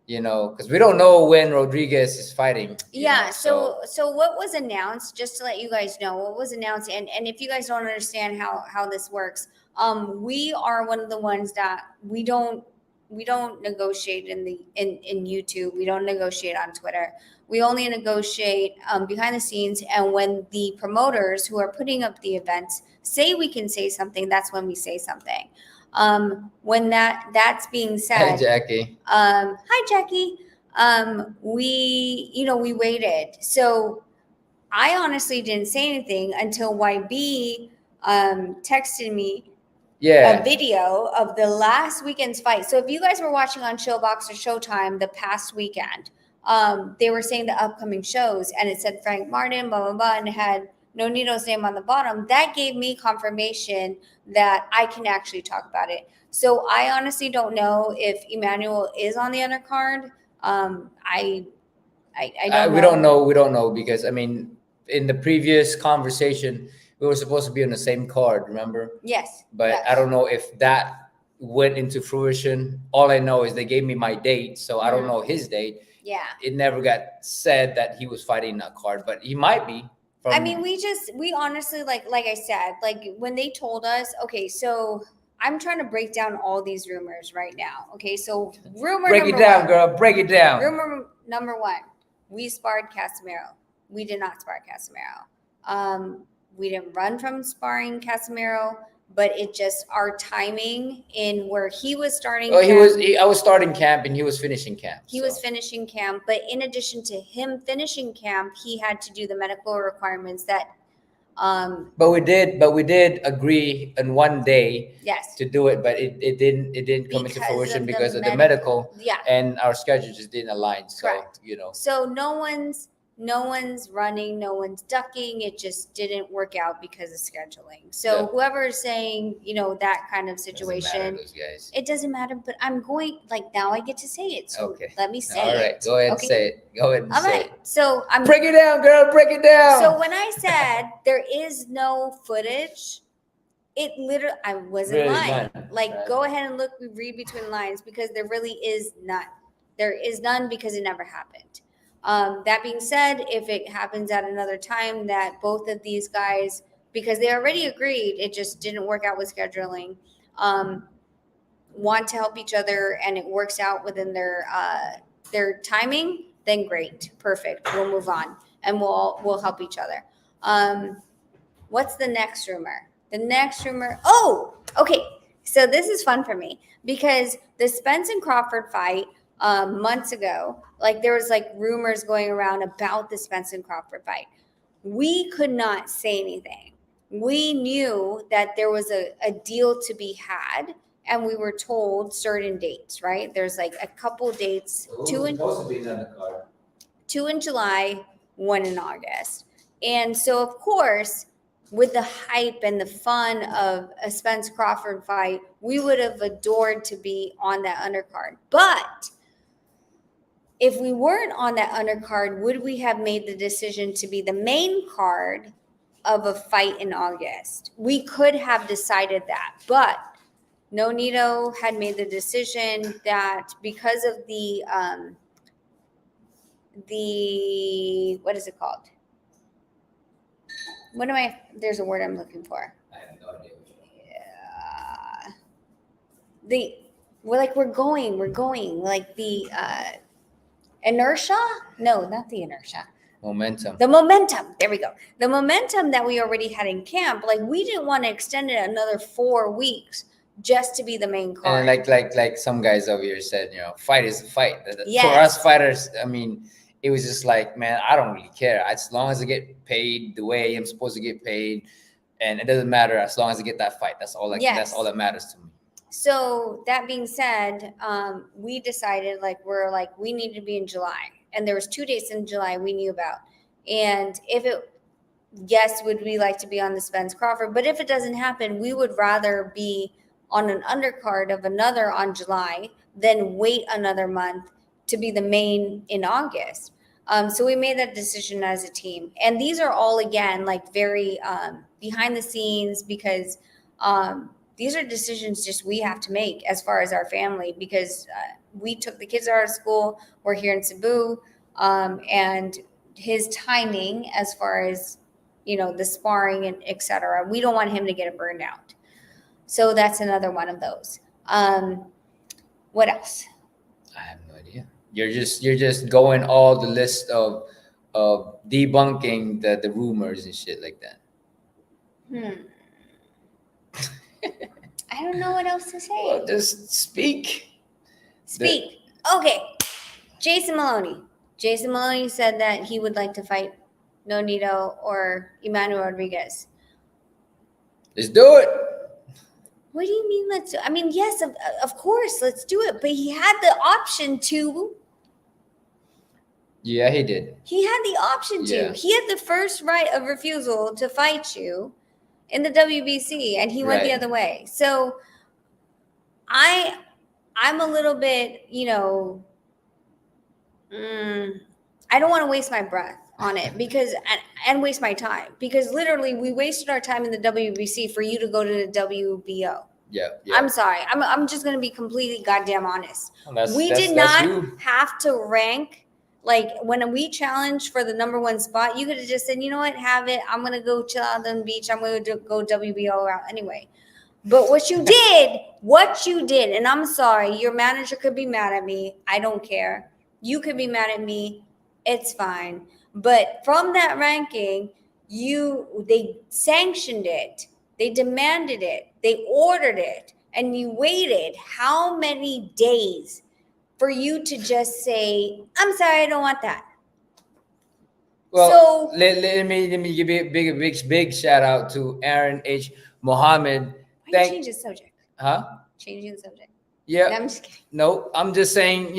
because we don't know when Rodriguez is fighting. Yeah. So what was announced, just to let you guys know, what was announced, and if you guys don't understand how this works, we are one of the ones that we don't negotiate in YouTube. We don't negotiate on Twitter. We only negotiate behind the scenes, and when the promoters who are putting up the events say we can say something, that's when we say something. When that's being said, Hi, Jackie. Hi Jackie. We waited. So I honestly didn't say anything until YB texted me a video of the last weekend's fight. So if you guys were watching on Showbox or Showtime the past weekend, they were saying the upcoming shows, and it said Frank Martin, blah, blah, blah, and it had Nonito's name on the bottom. That gave me confirmation that I can actually talk about it. So I honestly don't know if Emmanuel is on the undercard. I don't know. We don't know because in the previous conversation we were supposed to be on the same card, remember? Yes. But yes. I don't know if that went into fruition. All I know is they gave me my date, so I don't know his date. Yeah. It never got said that he was fighting that card, but he might be. We honestly, like I said, like when they told us, okay, so I'm trying to break down all these rumors right now. Okay, so break it down, girl. Break it down. Rumor number one: we sparred Casimiro. We did not spar Casimiro. We didn't run from sparring Casimiro, but it just our timing in where he was starting. Well, I was starting camp and he was finishing camp. He was finishing camp, but in addition to him finishing camp, he had to do the medical requirements that. But we did agree on one day. Yes. To do it, but it didn't come into fruition because of the medical. Yeah. And our schedule just didn't align. So correct. So no one's running, no one's ducking. It just didn't work out because of scheduling. So whoever is saying, that kind of situation, it doesn't matter. But I'm going, now I get to say it. So let me say it. All right, go ahead and say it. Go ahead and say it. So I'm break it down, girl. Break it down. So when I said there is no footage, it literally, I wasn't really lying. None. Go ahead and read between lines because there really is none. There is none because it never happened. That being said, if it happens at another time that both of these guys, because they already agreed, it just didn't work out with scheduling, want to help each other and it works out within their timing, then great, perfect. We'll move on and we'll help each other. What's the next rumor? The next rumor. Oh, okay. So this is fun for me because the Spence and Crawford fight months ago, there was rumors going around about the Spence and Crawford fight. We could not say anything. We knew that there was a deal to be had, and we were told certain dates. Right? There's a couple dates. Supposed to be on the card. 2 in July, 1 in August, and so of course, with the hype and the fun of a Spence Crawford fight, we would have adored to be on that undercard. But if we weren't on that undercard, would we have made the decision to be the main card of a fight in August? We could have decided that, but Nonito had made the decision that because of the what is it called? There's a word I'm looking for. I have no idea. We're going, the inertia? No, not the inertia. Momentum. The momentum. There we go. The momentum that we already had in camp, we didn't want to extend it another 4 weeks just to be the main card. And like some guys over here said, fight is a fight. Yes. For us fighters, it was just man, I don't really care. As long as I get paid the way I'm supposed to get paid, and it doesn't matter as long as I get that fight. That's all. That's all that matters to me. So that being said, we decided we need to be in July, and there was 2 dates in July we knew about. And would we like to be on the Spence Crawford? But if it doesn't happen, we would rather be on an undercard of another on July than wait another month to be the main in August. So we made that decision as a team. And these are all, again, very behind the scenes because these are decisions just we have to make as far as our family, because we took the kids out of school. We're here in Cebu, and his timing as far as, the sparring and etc. We don't want him to get a burnout. So that's another one of those. What else? I have no idea. You're just going all the list of debunking the rumors and shit like that. I don't know what else to say. Well, just speak. Speak. Okay. Jason Maloney. Jason Maloney said that he would like to fight Nonito or Emmanuel Rodriguez. Let's do it. What do you mean let's do? I mean, yes, of course, let's do it. But he had the option to. Yeah, he did. He had the option to. Yeah. He had the first right of refusal to fight you in the WBC, and he went the Right. other way. So I'm a little bit, I don't want to waste my breath on it because and waste my time, because literally we wasted our time in the WBC for you to go to the WBO. Yeah. I'm sorry. I'm just gonna be completely goddamn honest. Well, We that's did not you. have to rank. Like when we challenged for the number one spot, you could have just said, you know what, have it. I'm gonna go chill out on the beach. I'm gonna go WBO route anyway. But what you did, and I'm sorry, your manager could be mad at me. I don't care. You could be mad at me. It's fine. But from that ranking, they sanctioned it. They demanded it. They ordered it. And you waited how many days for you to just say, I'm sorry, I don't want that. Well, So let me give you a big shout out to Aaron H. Mohammed. why you change the subject? Huh? Changing the subject. Yeah. No, I'm just kidding. No, I'm just saying,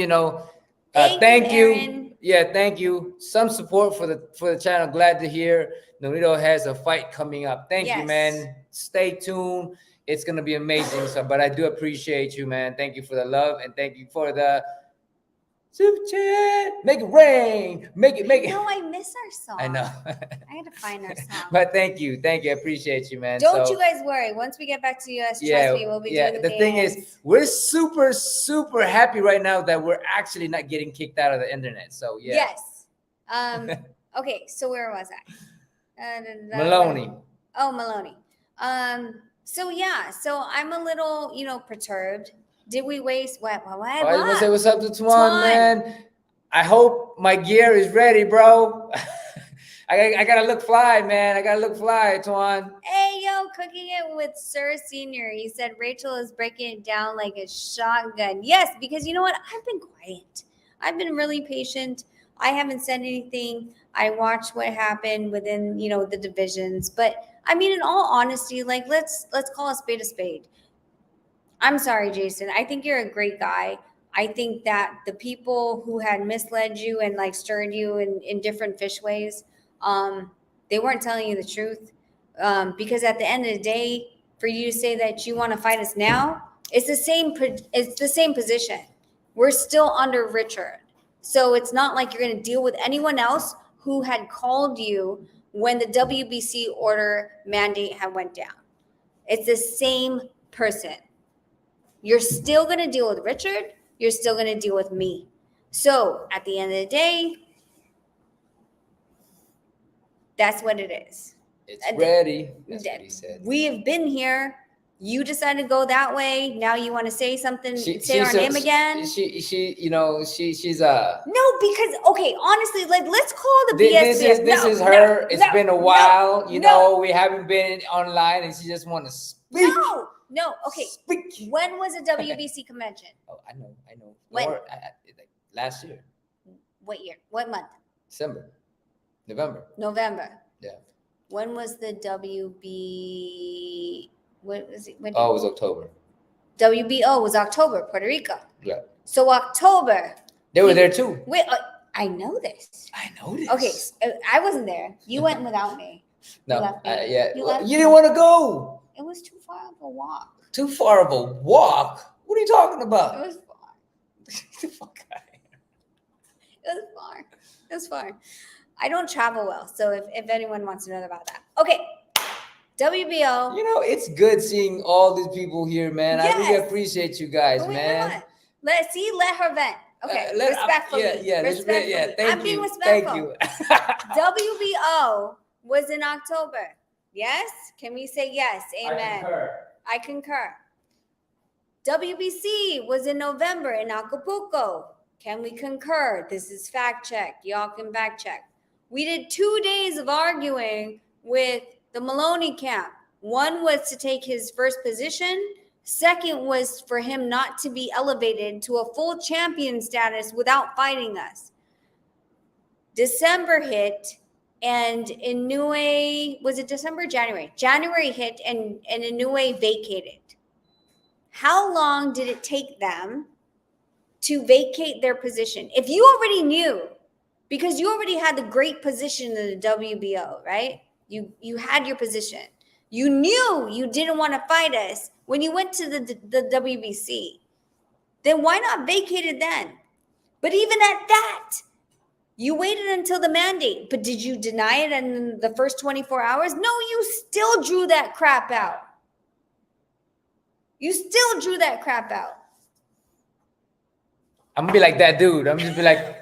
Thank you, you. Aaron. Yeah, thank you. Some support for the channel. Glad to hear Nonito has a fight coming up. Thank you, Yes. man. Stay tuned. It's gonna be amazing. So, but I do appreciate you, man. Thank you for the love and thank you for the super chat. Make it rain. Make it. No, I miss our song. I know. I had to find our song. But thank you. I appreciate you, man. Don't So, you guys worry. Once we get back to US, yeah, trust me, we'll be yeah. doing The thing dance. is, we're super, super happy right now that we're actually not getting kicked out of the internet. So yeah. Yes. Okay, so where was I? Maloney. Oh, Maloney. So yeah, so I'm a little, perturbed. Did we waste what? I want to say what's up to Tuan, man. I hope my gear is ready, bro. I gotta look fly, man. I gotta look fly, Tuan. Hey, yo, cooking it with Sir Senior. He said Rachel is breaking it down like a shotgun. Yes, because you know what? I've been quiet. I've been really patient. I haven't said anything. I watched what happened within, the divisions. But I mean, in all honesty, like let's call a spade a spade. I'm sorry, Jason. I think you're a great guy. I think that the people who had misled you and like stirred you in different fish ways, they weren't telling you the truth. Because at the end of the day, for you to say that you want to fight us now, it's the same position. We're still under Richard. So it's not like you're going to deal with anyone else who had called you when the WBC order mandate had went down. It's the same person. You're still going to deal with Richard. You're still going to deal with me. So at the end of the day, that's what it is. It's ready. That's what he said. We have been here. You decided to go that way. Now you want to say something, say our name again. She's No, because okay, honestly, like let's call the this B.S.T. This is her. It's been a while. We haven't been online, and she just want to speak. No. Okay. Speak. When was the WBC convention? Oh, I know. When? Like last year. What year? What month? December. November. Yeah. When was the WB? What was it? It was October. WBO was October, Puerto Rico. Yeah. So October. They were there too. Wait, I know this. Okay, I wasn't there. You went without me. No, left me. yeah. You left You didn't want to go. It was too far of a walk. Too far of a walk? What are you talking about? It was far. Get the fuck out of here. It was far. I don't travel well, so if anyone wants to know about that. Okay, WBO. You know, it's good seeing all these people here, man. I really Yes. appreciate you guys, But wait, man. let her vent. Okay, respectfully. Respectfully. Thank I'm being you. respectful. Thank you. WBO was in October. Yes? Can we say yes? Amen. I concur. WBC was in November in Acapulco. Can we concur? This is fact check. Y'all can fact check. We did 2 days of arguing with the Maloney camp. One was to take his first position. Second was for him not to be elevated to a full champion status without fighting us. December hit, and Inoue, was it December or January? January hit, and Inoue vacated. How long did it take them to vacate their position? If you already knew, because you already had the great position in the WBO, right? You had your position. You knew you didn't want to fight us when you went to the WBC. Then why not vacate it then? But even at that, you waited until the mandate. But did you deny it in the first 24 hours? No, you still drew that crap out. You still drew that crap out. I'm gonna be like that dude. I'm just be like.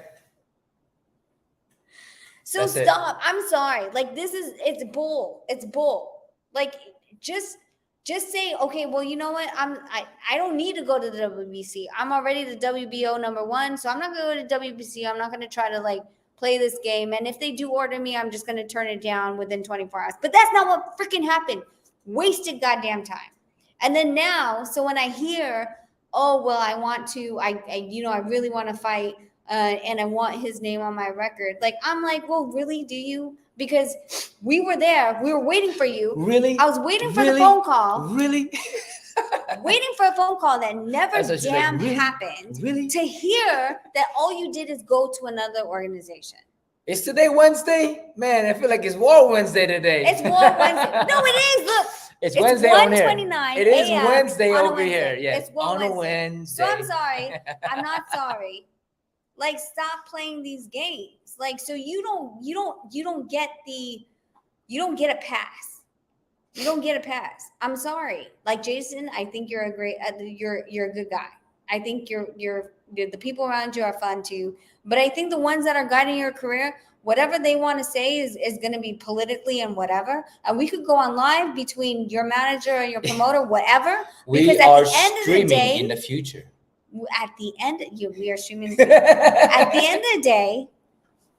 So stop. I'm sorry. Like it's bull. It's bull. Like just say, okay, well, you know what? I don't need to go to the WBC. I'm already the WBO #1, so I'm not gonna go to WBC. I'm not gonna try to like play this game. And if they do order me, I'm just gonna turn it down within 24 hours. But that's not what freaking happened. Wasted goddamn time. And then now, so when I hear, oh well, I want to, I really want to fight, and I want his name on my record. Like I'm like, well, really, do you? Because we were there, we were waiting for you. Really? I was waiting for the phone call. Really? Waiting for a phone call that never damn really? happened. Really? To hear that all you did is go to another organization. Is today Wednesday? Man, I feel like it's War Wednesday today. It's War Wednesday. No, it is. Look. It's Wednesday on here. 1:29 It is a.m. Wednesday on a over Wednesday. here. Yes, It's on a Wednesday. So I'm sorry. I'm not sorry. Like, stop playing these games. Like, so you don't get a pass. You don't get a pass. I'm sorry. Like Jason, I think you're a great. You're a good guy. I think you're the people around you are fun too. But I think the ones that are guiding your career, whatever they want to say is going to be politically and whatever. And we could go on live between your manager and your promoter, whatever. We are streaming in the future. At the end, we are streaming. At the end of the day,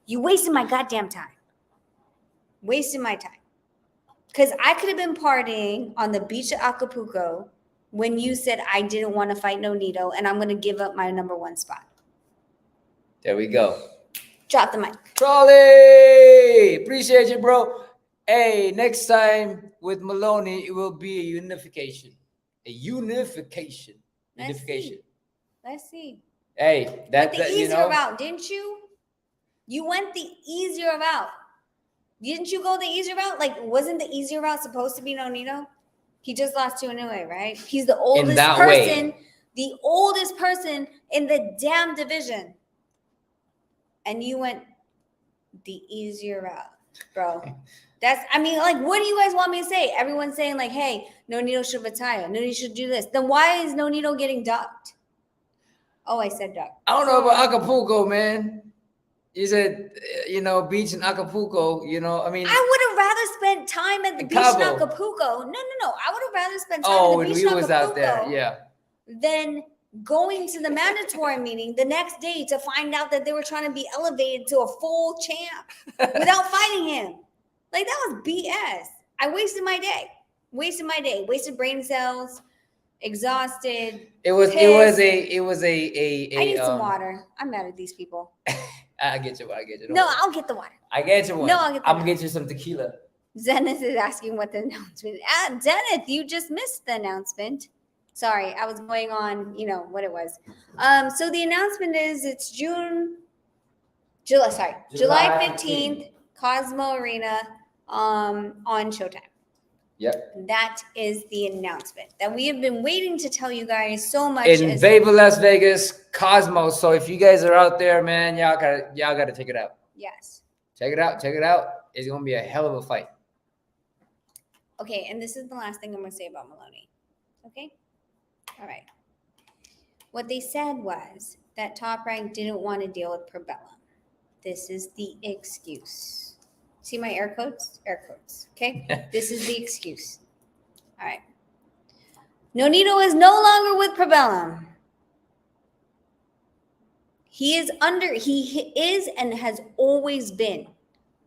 you wasted my goddamn time. Wasted my time. Because I could have been partying on the beach of Acapulco when you said I didn't want to fight Nonito and I'm going to give up my #1 spot. There we go. Drop the mic. Trolley! Appreciate you, bro. Hey, next time with Maloney, it will be a unification. A unification. Let's see. Hey, that's the easier route, didn't you? You went the easier route. Didn't you go the easier route? Like, wasn't the easier route supposed to be Nonito? He just lost to Inoue, right? He's the oldest person, the oldest person in the damn division. And you went the easier route, bro. Like, what do you guys want me to say? Everyone's saying, like, hey, Nonito should retire. Nonito should do this. Then why is Nonito getting ducked? Oh, I said ducked. I don't know about Acapulco, man. You said, beach in Acapulco, I mean. I would have rather spent time at the beach in Acapulco. No. I would have rather spent time at the beach in Acapulco. Was out there, yeah. Than going to the mandatory meeting the next day to find out that they were trying to be elevated to a full champ without fighting him. Like, that was BS. I wasted my day. Wasted brain cells. Exhausted. It was a I need some water. I'm mad at these people. I get you. No, I'll get the water. I get you one. No, I'll get the water. I'm gonna get you some tequila. Zenith is asking what the announcement is. Zenith, you just missed the announcement. Sorry, I was going on, what it was. So the announcement is it's July 15th, Cosmo Arena on Showtime. Yep. That is the announcement that we have been waiting to tell you guys so much. In Viva Las Vegas, Cosmo. So if you guys are out there, man, y'all gotta check it out. Yes. Check it out. It's gonna be a hell of a fight. Okay, and this is the last thing I'm going to say about Maloney. Okay? All right. What they said was that Top Rank didn't want to deal with Probellum. This is the excuse. See my air quotes? Air quotes. Okay? This is the excuse. All right. Nonito is no longer with Probellum. He is and has always been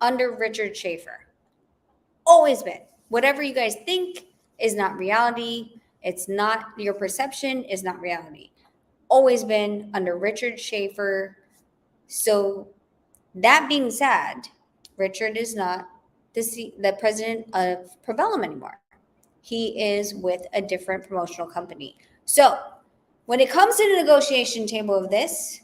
under Richard Schaefer. Always been. Whatever you guys think is not reality. It's not your perception, is not reality. Always been under Richard Schaefer. So that being said, Richard is not the president of Probellum anymore. He is with a different promotional company. So when it comes to the negotiation table of this,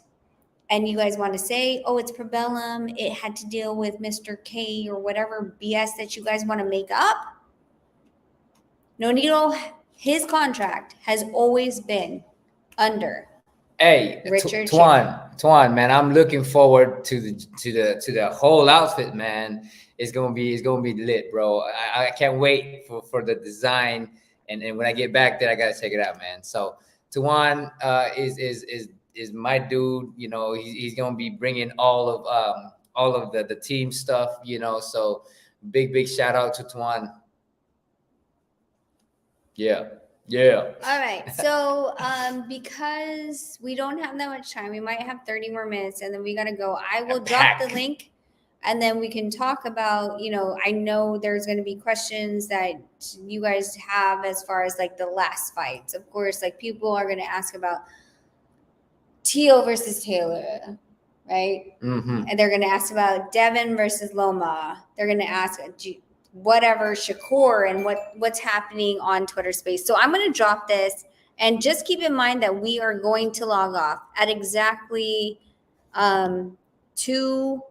and you guys want to say, oh, it's Probellum, it had to deal with Mr. K or whatever BS that you guys want to make up. Nonito, his contract has always been under Richard Tuan, man, I'm looking forward to the whole outfit, man. It's gonna be lit, bro. I can't wait for the design, and when I get back there, I gotta check it out, man. So Tuan is my dude. You know, he's gonna be bringing all of the team stuff. You know, so big shout out to Tuan. Yeah. All right. So because we don't have that much time, we might have 30 more minutes and then we got to go. I will drop the link and then we can talk about, I know there's going to be questions that you guys have as far as like the last fights. Of course, like people are going to ask about Teal versus Taylor, right? Mm-hmm. And they're going to ask about Devin versus Loma. They're going to ask whatever Shakur and what's happening on Twitter Space. So I'm going to drop this, and just keep in mind that we are going to log off at exactly 2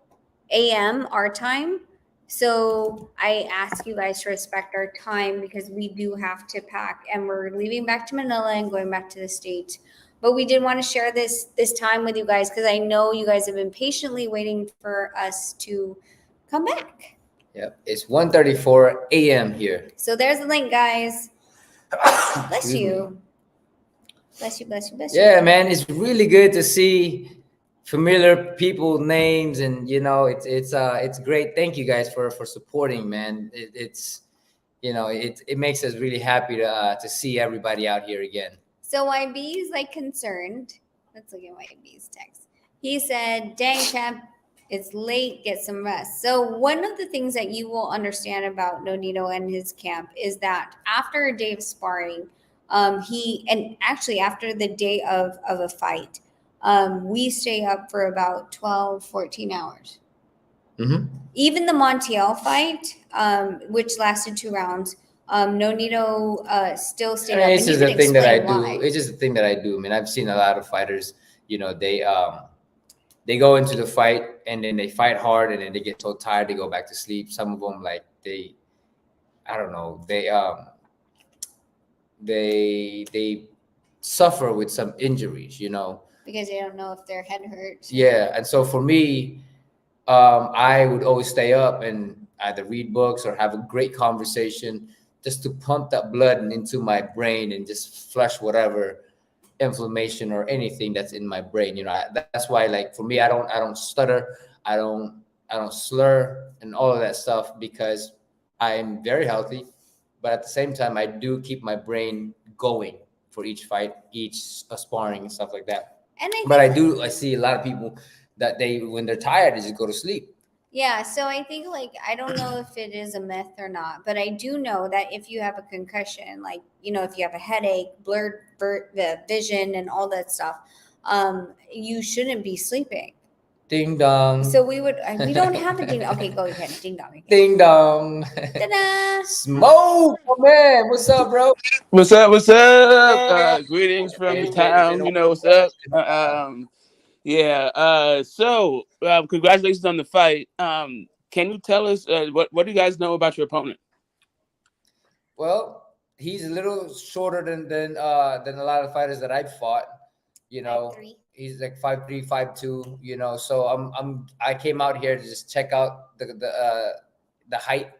a.m. our time. So I ask you guys to respect our time because we do have to pack, and we're leaving back to Manila and going back to the States. But we did want to share this time with you guys because I know you guys have been patiently waiting for us to come back. Yep, it's 1:34 a.m. here. So there's the link, guys. Bless you. Bless you. Yeah, man, it's really good to see familiar people names, and it's great. Thank you guys for supporting, man. It makes us really happy to see everybody out here again. So YB is like concerned. Let's look at YB's text. He said, "Dang, champ. It's late, get some rest." So one of the things that you will understand about Nonito and his camp is that after a day of sparring, after the day of a fight, we stay up for about 12, 14 hours. Mm-hmm. Even the Montiel fight, which lasted 2 rounds, Nonito still stayed up. It's just the thing that I do. Why. It's just the thing that I do. I mean, I've seen a lot of fighters, they go into the fight and then they fight hard and then they get so tired they go back to sleep. Some of them they suffer with some injuries, because they don't know if their head hurts. Yeah, and so for me, I would always stay up and either read books or have a great conversation just to pump that blood into my brain and just flush whatever inflammation or anything that's in my brain. That's why, like, for me, I don't stutter, I don't slur and all of that stuff, because I'm very healthy, but at the same time I do keep my brain going for each fight, each sparring and stuff like that. I see a lot of people that when they're tired, they just go to sleep. Yeah, so I think, I don't know if it is a myth or not, but I do know that if you have a concussion, if you have a headache, blurred the vision and all that stuff, you shouldn't be sleeping. Ding dong. So we don't have a ding. Okay, go ahead. Ding dong. Okay. Ding dong. Ta-da! Smoke, oh man. What's up, bro? What's up? Greetings from the town. You know what's up. So congratulations on the fight. Can you tell us what do you guys know about your opponent? Well, he's a little shorter than a lot of fighters that I've fought. 5'3". He's like 5'3", 5'2". So I came out here to just check out the height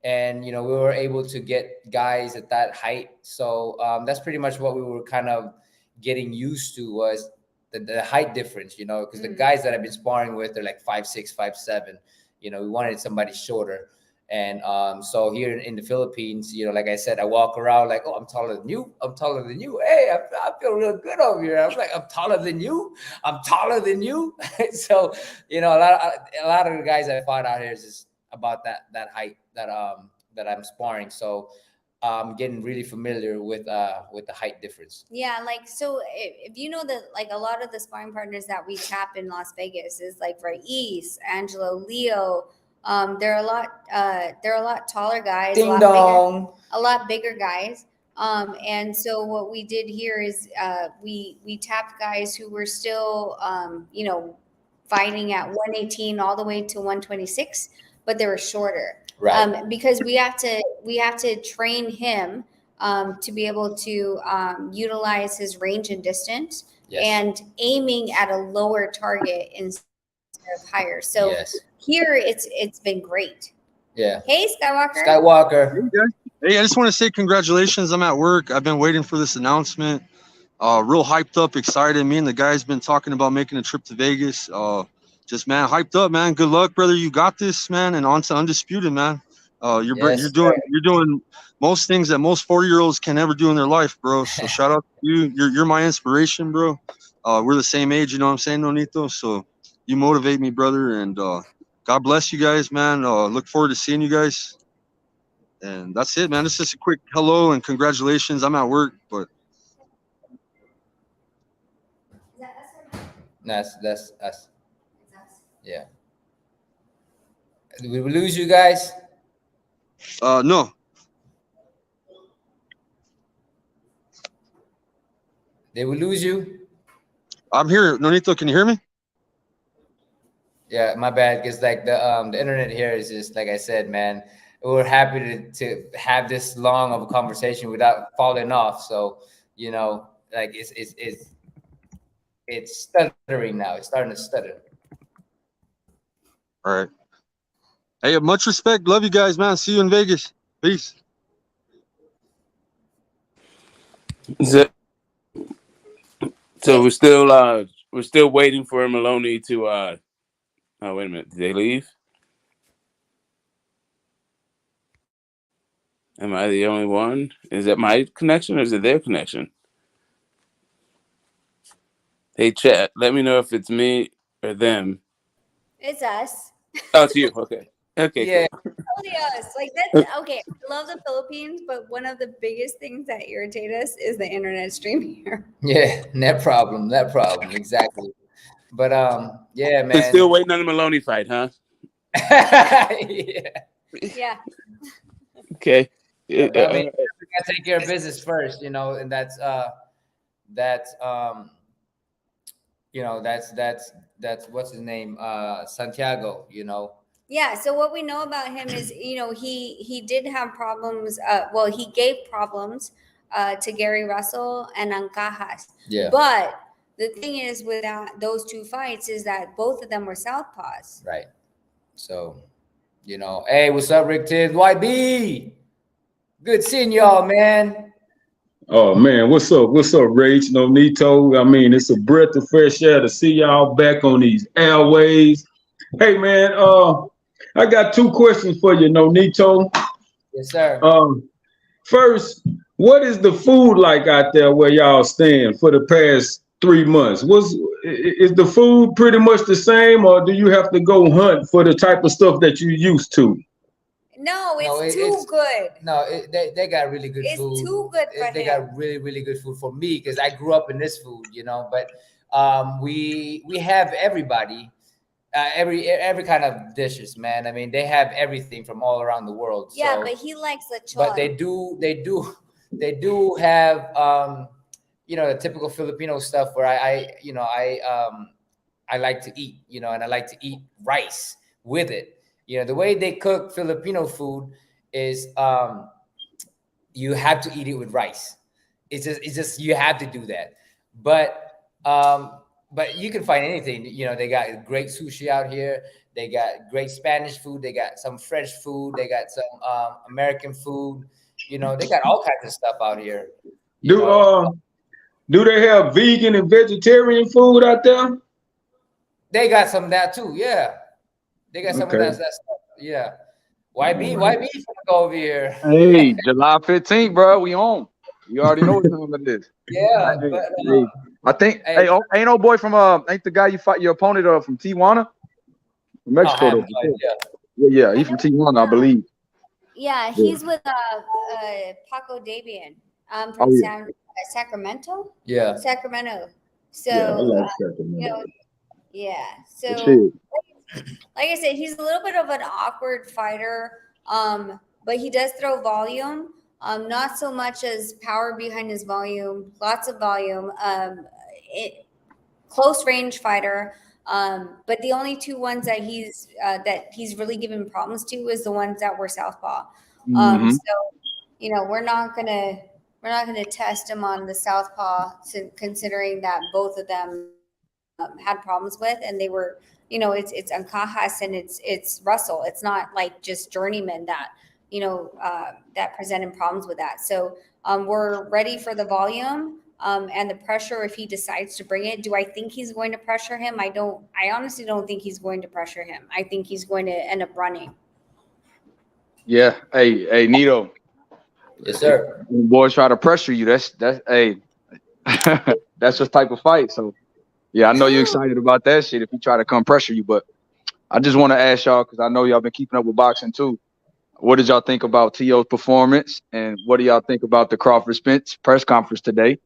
and we were able to get guys at that height. So that's pretty much what we were kind of getting used to, was the height difference, because the guys that I've been sparring with, they're like 5'6", 5'7". We wanted somebody shorter. And so here in the Philippines, like I said, I walk around like, oh, I'm taller than you. I'm taller than you. Hey, I feel real good over here. I'm like, I'm taller than you. I'm taller than you. So, a lot of the guys I fought out here is just about that height that I'm sparring. So I'm getting really familiar with the height difference. Yeah, like, so if you know that, like, a lot of the sparring partners that we tap in Las Vegas is like Raiz, Angelo, Leo. They're a lot taller guys, Ding dong. a lot bigger guys. And so what we did here is we tapped guys who were still fighting at 118 all the way to 126, but they were shorter. Right. Because we have to train him to be able to utilize his range and distance, Yes. and aiming at a lower target instead of higher. So Yes. here it's been great. Yeah. Hey, Skywalker. Hey, Skywalker. guys. Hey, I just want to say congratulations. I'm at work. I've been waiting for this announcement. Real hyped up, excited. Me and the guys been talking about making a trip to Vegas. Just man, hyped up, man. Good luck, brother. You got this, man. And on to undisputed, man. You're Yes, you're doing most things that most 40-year-olds can never do in their life, bro. So shout out to you. You're my inspiration, bro. We're the same age, you know what I'm saying, Nonito? So you motivate me, brother. And God bless you guys, man. Look forward to seeing you guys. And that's it, man. It's just a quick hello and congratulations. I'm at work, but Is that us or not? That's us. It's us. Yeah. Did we lose you guys? no. Did we lose you? I'm here. Nonito, can you hear me? Yeah, my bad. Because like the internet here is just, like I said, man. We're happy to have this long of a conversation without falling off. So like it's stuttering now. It's starting to stutter. All right. Hey, much respect. Love you guys, man. See you in Vegas. Peace. So we're still waiting for Maloney to oh, wait a minute. Did they leave? Am I the only one? Is it my connection or is it their connection? Hey, chat, let me know if it's me or them. It's us. Oh, it's you. Okay. Okay, Yeah. cool. Totally us. Like, that's okay. I love the Philippines, but one of the biggest things that irritate us is the internet stream here. Yeah, that problem. Exactly. But yeah, man. We're still waiting on the Maloney fight, huh? Yeah. Yeah. Okay. I mean, we gotta take care of business first, and that's what's his name, Santiago. Yeah. So what we know about him is, he did have problems. Well, he gave problems to Gary Russell and Ancajas. Yeah. But the thing is with those two fights is that both of them were southpaws. Right. So, hey, what's up, Rick Tibbs? YB? Good seeing y'all, man. Oh man, what's up? What's up, Rach? Nonito. I mean, it's a breath of fresh air to see y'all back on these airways. Hey man, I got two questions for you, Nonito. Yes, sir. First, what is the food like out there where y'all staying for the past 3 months? Is the food pretty much the same, or do you have to go hunt for the type of stuff that you used to? No, it's too good. No, they got really good food. It's too good for They him. got really, really good food for me because I grew up in this food, But we have everybody, every kind of dishes, man. I mean, they have everything from all around the world. Yeah, so, but he likes lechon. But they do have the typical Filipino stuff where I like to eat, and I like to eat rice with it. The way they cook Filipino food is you have to eat it with rice. It's just you have to do that. But but you can find anything. You know, they got great sushi out here. They got great Spanish food. They got some French food. They got some American food. You know, they got all kinds of stuff out here. You Do know, do they have vegan and vegetarian food out there? they got some of that too. Yeah, they got some of Okay. that stuff. Yeah. All YB, right. YB finna go over here. Hey, July 15th, bro. We on. You already know what time it is. Yeah, Hey, but hey, I think hey, hey, oh, ain't no boy from ain't the guy you fight your opponent from Tijuana? From I Mexico have though. no idea. Yeah, I he's know. from Tijuana, I believe. Yeah, Yeah. he's with Paco Davian Oh from yeah. Sacramento. Yeah. Sacramento. Yeah, I So like you Sacramento. know, yeah. Good So shit. like I said, he's a little bit of an awkward fighter, but he does throw volume. Not so much as power behind his volume. Lots of volume. Close range fighter. But the only two ones that he's really given problems to is the ones that were southpaw. Mm-hmm. So you know we're not gonna test him on the southpaw, considering that both of them had problems with, and they were, you know, it's Ancajas and it's Russell. It's not like just journeyman that, you know, that presented problems with that. So we're ready for the volume and the pressure if he decides to bring it. Do I think he's going to pressure him? I don't. I honestly don't think he's going to pressure him. I think he's going to end up running. Yeah. Hey, Nito. Yes, sir. When boys try to pressure you, that's hey, that's just type of fight. So yeah, I know you're excited about that shit if he try to come pressure you, but I just want to ask y'all because I know y'all been keeping up with boxing too. What did y'all think about T.O.'s performance, and what do y'all think about the Crawford Spence press conference today?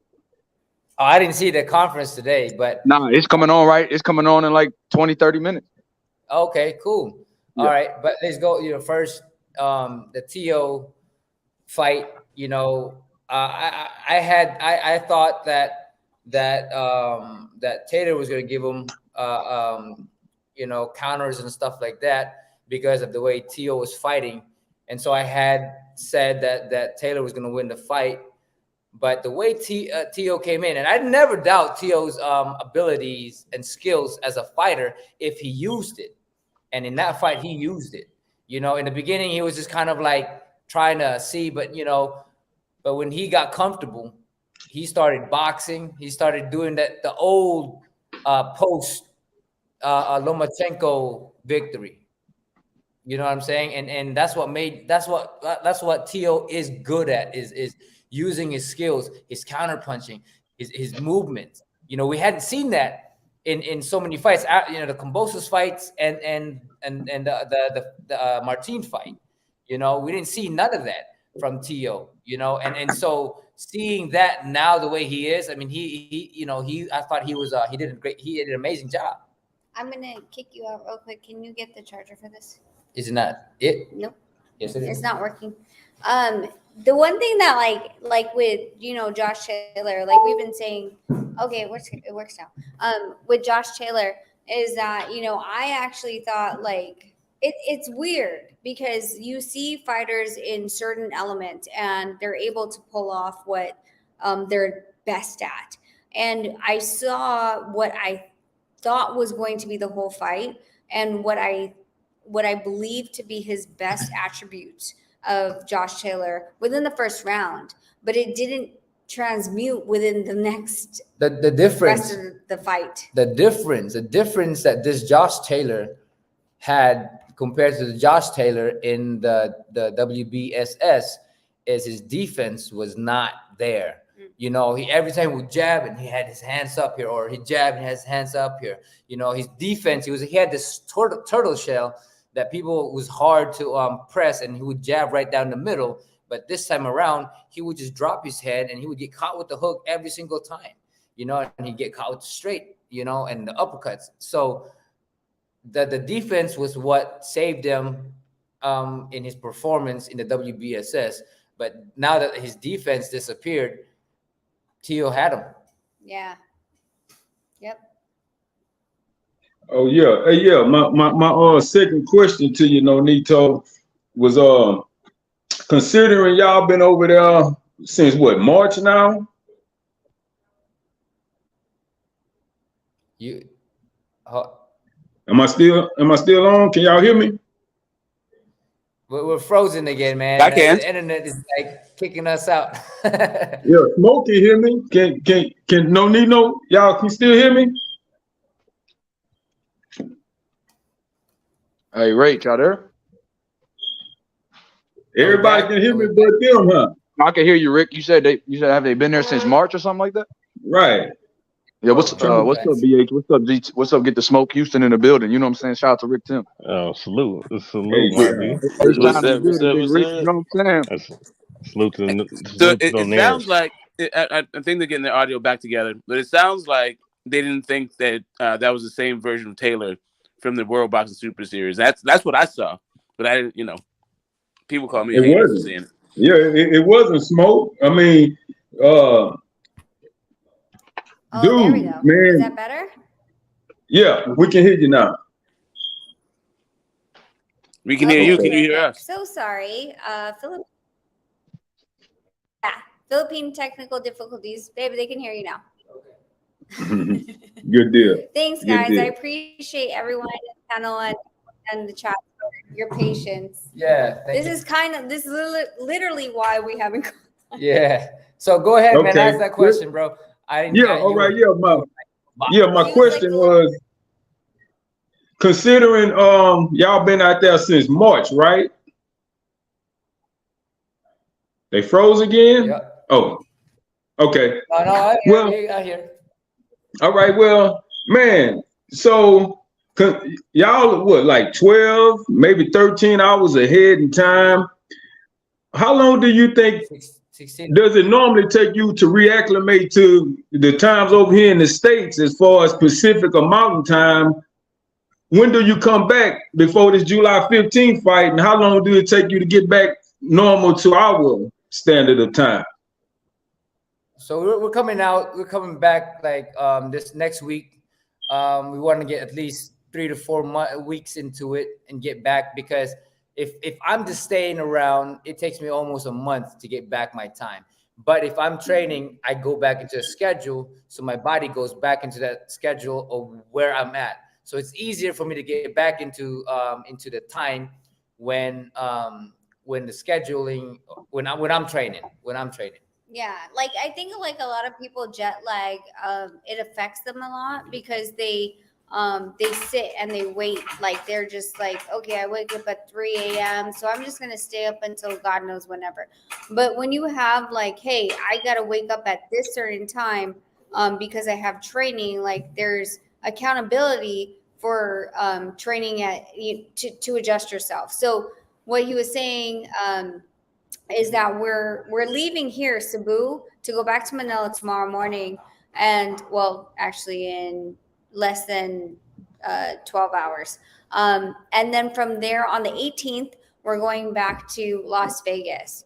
Oh, I didn't see the conference today, but Nah, it's coming on, right? It's coming on in like 20, 30 minutes. okay, cool. All Yeah. right, but let's go. You know, first, the TO fight. You know, I thought that Taylor was going to give him you know, counters and stuff like that because of the way TO was fighting, and so I had said that Taylor was going to win the fight. But the way T.O. came in, and I never doubt T.O.'s abilities and skills as a fighter if he used it. And in that fight, he used it. You know, in the beginning, he was just kind of like trying to see, but, you know, but when he got comfortable, he started boxing. He started doing the old post Lomachenko victory. You know what I'm saying? And that's what T.O. is good at is using his skills, his counter punching, his movements. You know, we hadn't seen that in so many fights. You know, the Cambosos fights and the Martin fight. You know, we didn't see none of that from T.O. You know, and so seeing that now the way he is, I mean, he you know, I thought he did an amazing job. I'm gonna kick you out real quick. Can you get the charger for this? Is it not it? Nope. Yes, it is. It's not working. The one thing that like with, you know, Josh Taylor, like we've been saying, okay, it works now. With Josh Taylor is that, you know, I actually thought like it's weird because you see fighters in certain elements and they're able to pull off what they're best at. And I saw what I thought was going to be the whole fight and what I believe to be his best attributes of Josh Taylor within the first round, but it didn't transmute within the next the difference rest of the fight. the difference that this Josh Taylor had compared to the Josh Taylor in the WBSS is his defense was not there. You know, he every time he would jab and he had his hands up here, or he jabbed and has his hands up here. You know, his defense, he had this turtle shell that people was hard to press, and he would jab right down the middle. But this time around, he would just drop his head and he would get caught with the hook every single time. You know, and he'd get caught with the straight, you know, and the uppercuts. So the defense was what saved him in his performance in the WBSS. But now that his defense disappeared, Tio had him. Yeah. Yep. Oh yeah. Hey, yeah. My second question to you, Nito, was considering y'all been over there since what, March now? You, oh, Am I still on? Can y'all hear me? we're frozen again, man. I can. The internet is like kicking us out. Yeah, Smoke can hear me. Can no Nino? Y'all can still hear me? Hey, Rach, y'all there? Everybody can hear me but them, huh? I can hear you, Rick. You said have they been there since March or something like that? Right. Yeah, what's up, BH? What's up, G? What's up? Get the Smoke Houston in the building. You know what I'm saying? Shout out to Rick Tim. Oh, salute, Hey, YB. First What's time in the up? What's building, up? Big What's Rick. up? You know what I'm saying? That's, salute to So salute to those it sounds niggas. like I think they're getting their audio back together, but it sounds like they didn't think that that was the same version of Taylor from the World Boxing Super Series. That's what I saw, but I people call me a it hater for wasn't. saying it. Yeah, it wasn't Smoke. I mean, Oh, there we dude, go. Is man. that better? Yeah, we can hear you now. We can hear you. Okay, Can you hear perfect. us? So sorry. Philippine technical difficulties. Baby, they can hear you now. Good deal. Thanks, Good guys. deal. I appreciate everyone in the panel and the chat for your patience. Yeah. This is literally why we haven't. Yeah. So go ahead, man. Okay. Ask that question, bro. All right. My He was question like, was, considering y'all been out there since March, right? They froze again? Yep. Oh, okay. No, I hear. All right. Well, man, so y'all what, like 12, maybe 13 hours ahead in time? How long do you think 16. does it normally take you to reacclimate to the times over here in the States as far as Pacific or Mountain Time? When do you come back before this July 15th fight? And how long do it take you to get back normal to our standard of time? So we're coming out. We're coming back like this next week. We want to get at least 3 to 4 weeks into it and get back, because if I'm just staying around, it takes me almost a month to get back my time. But if I'm training, I go back into a schedule, so my body goes back into that schedule of where I'm at. So it's easier for me to get back into the time when the scheduling when I'm training. yeah, like I think like a lot of people jet lag, it affects them a lot because they sit and they wait, like they're just like, okay, I wake up at 3 a.m. so I'm just gonna stay up until God knows whenever. But when you have like, hey, I gotta wake up at this certain time because I have training, like there's accountability for training to adjust yourself. So what he was saying is that we're leaving here, Cebu, to go back to Manila tomorrow morning, and well, actually in less than 12 hours. And then from there on the 18th, we're going back to Las Vegas.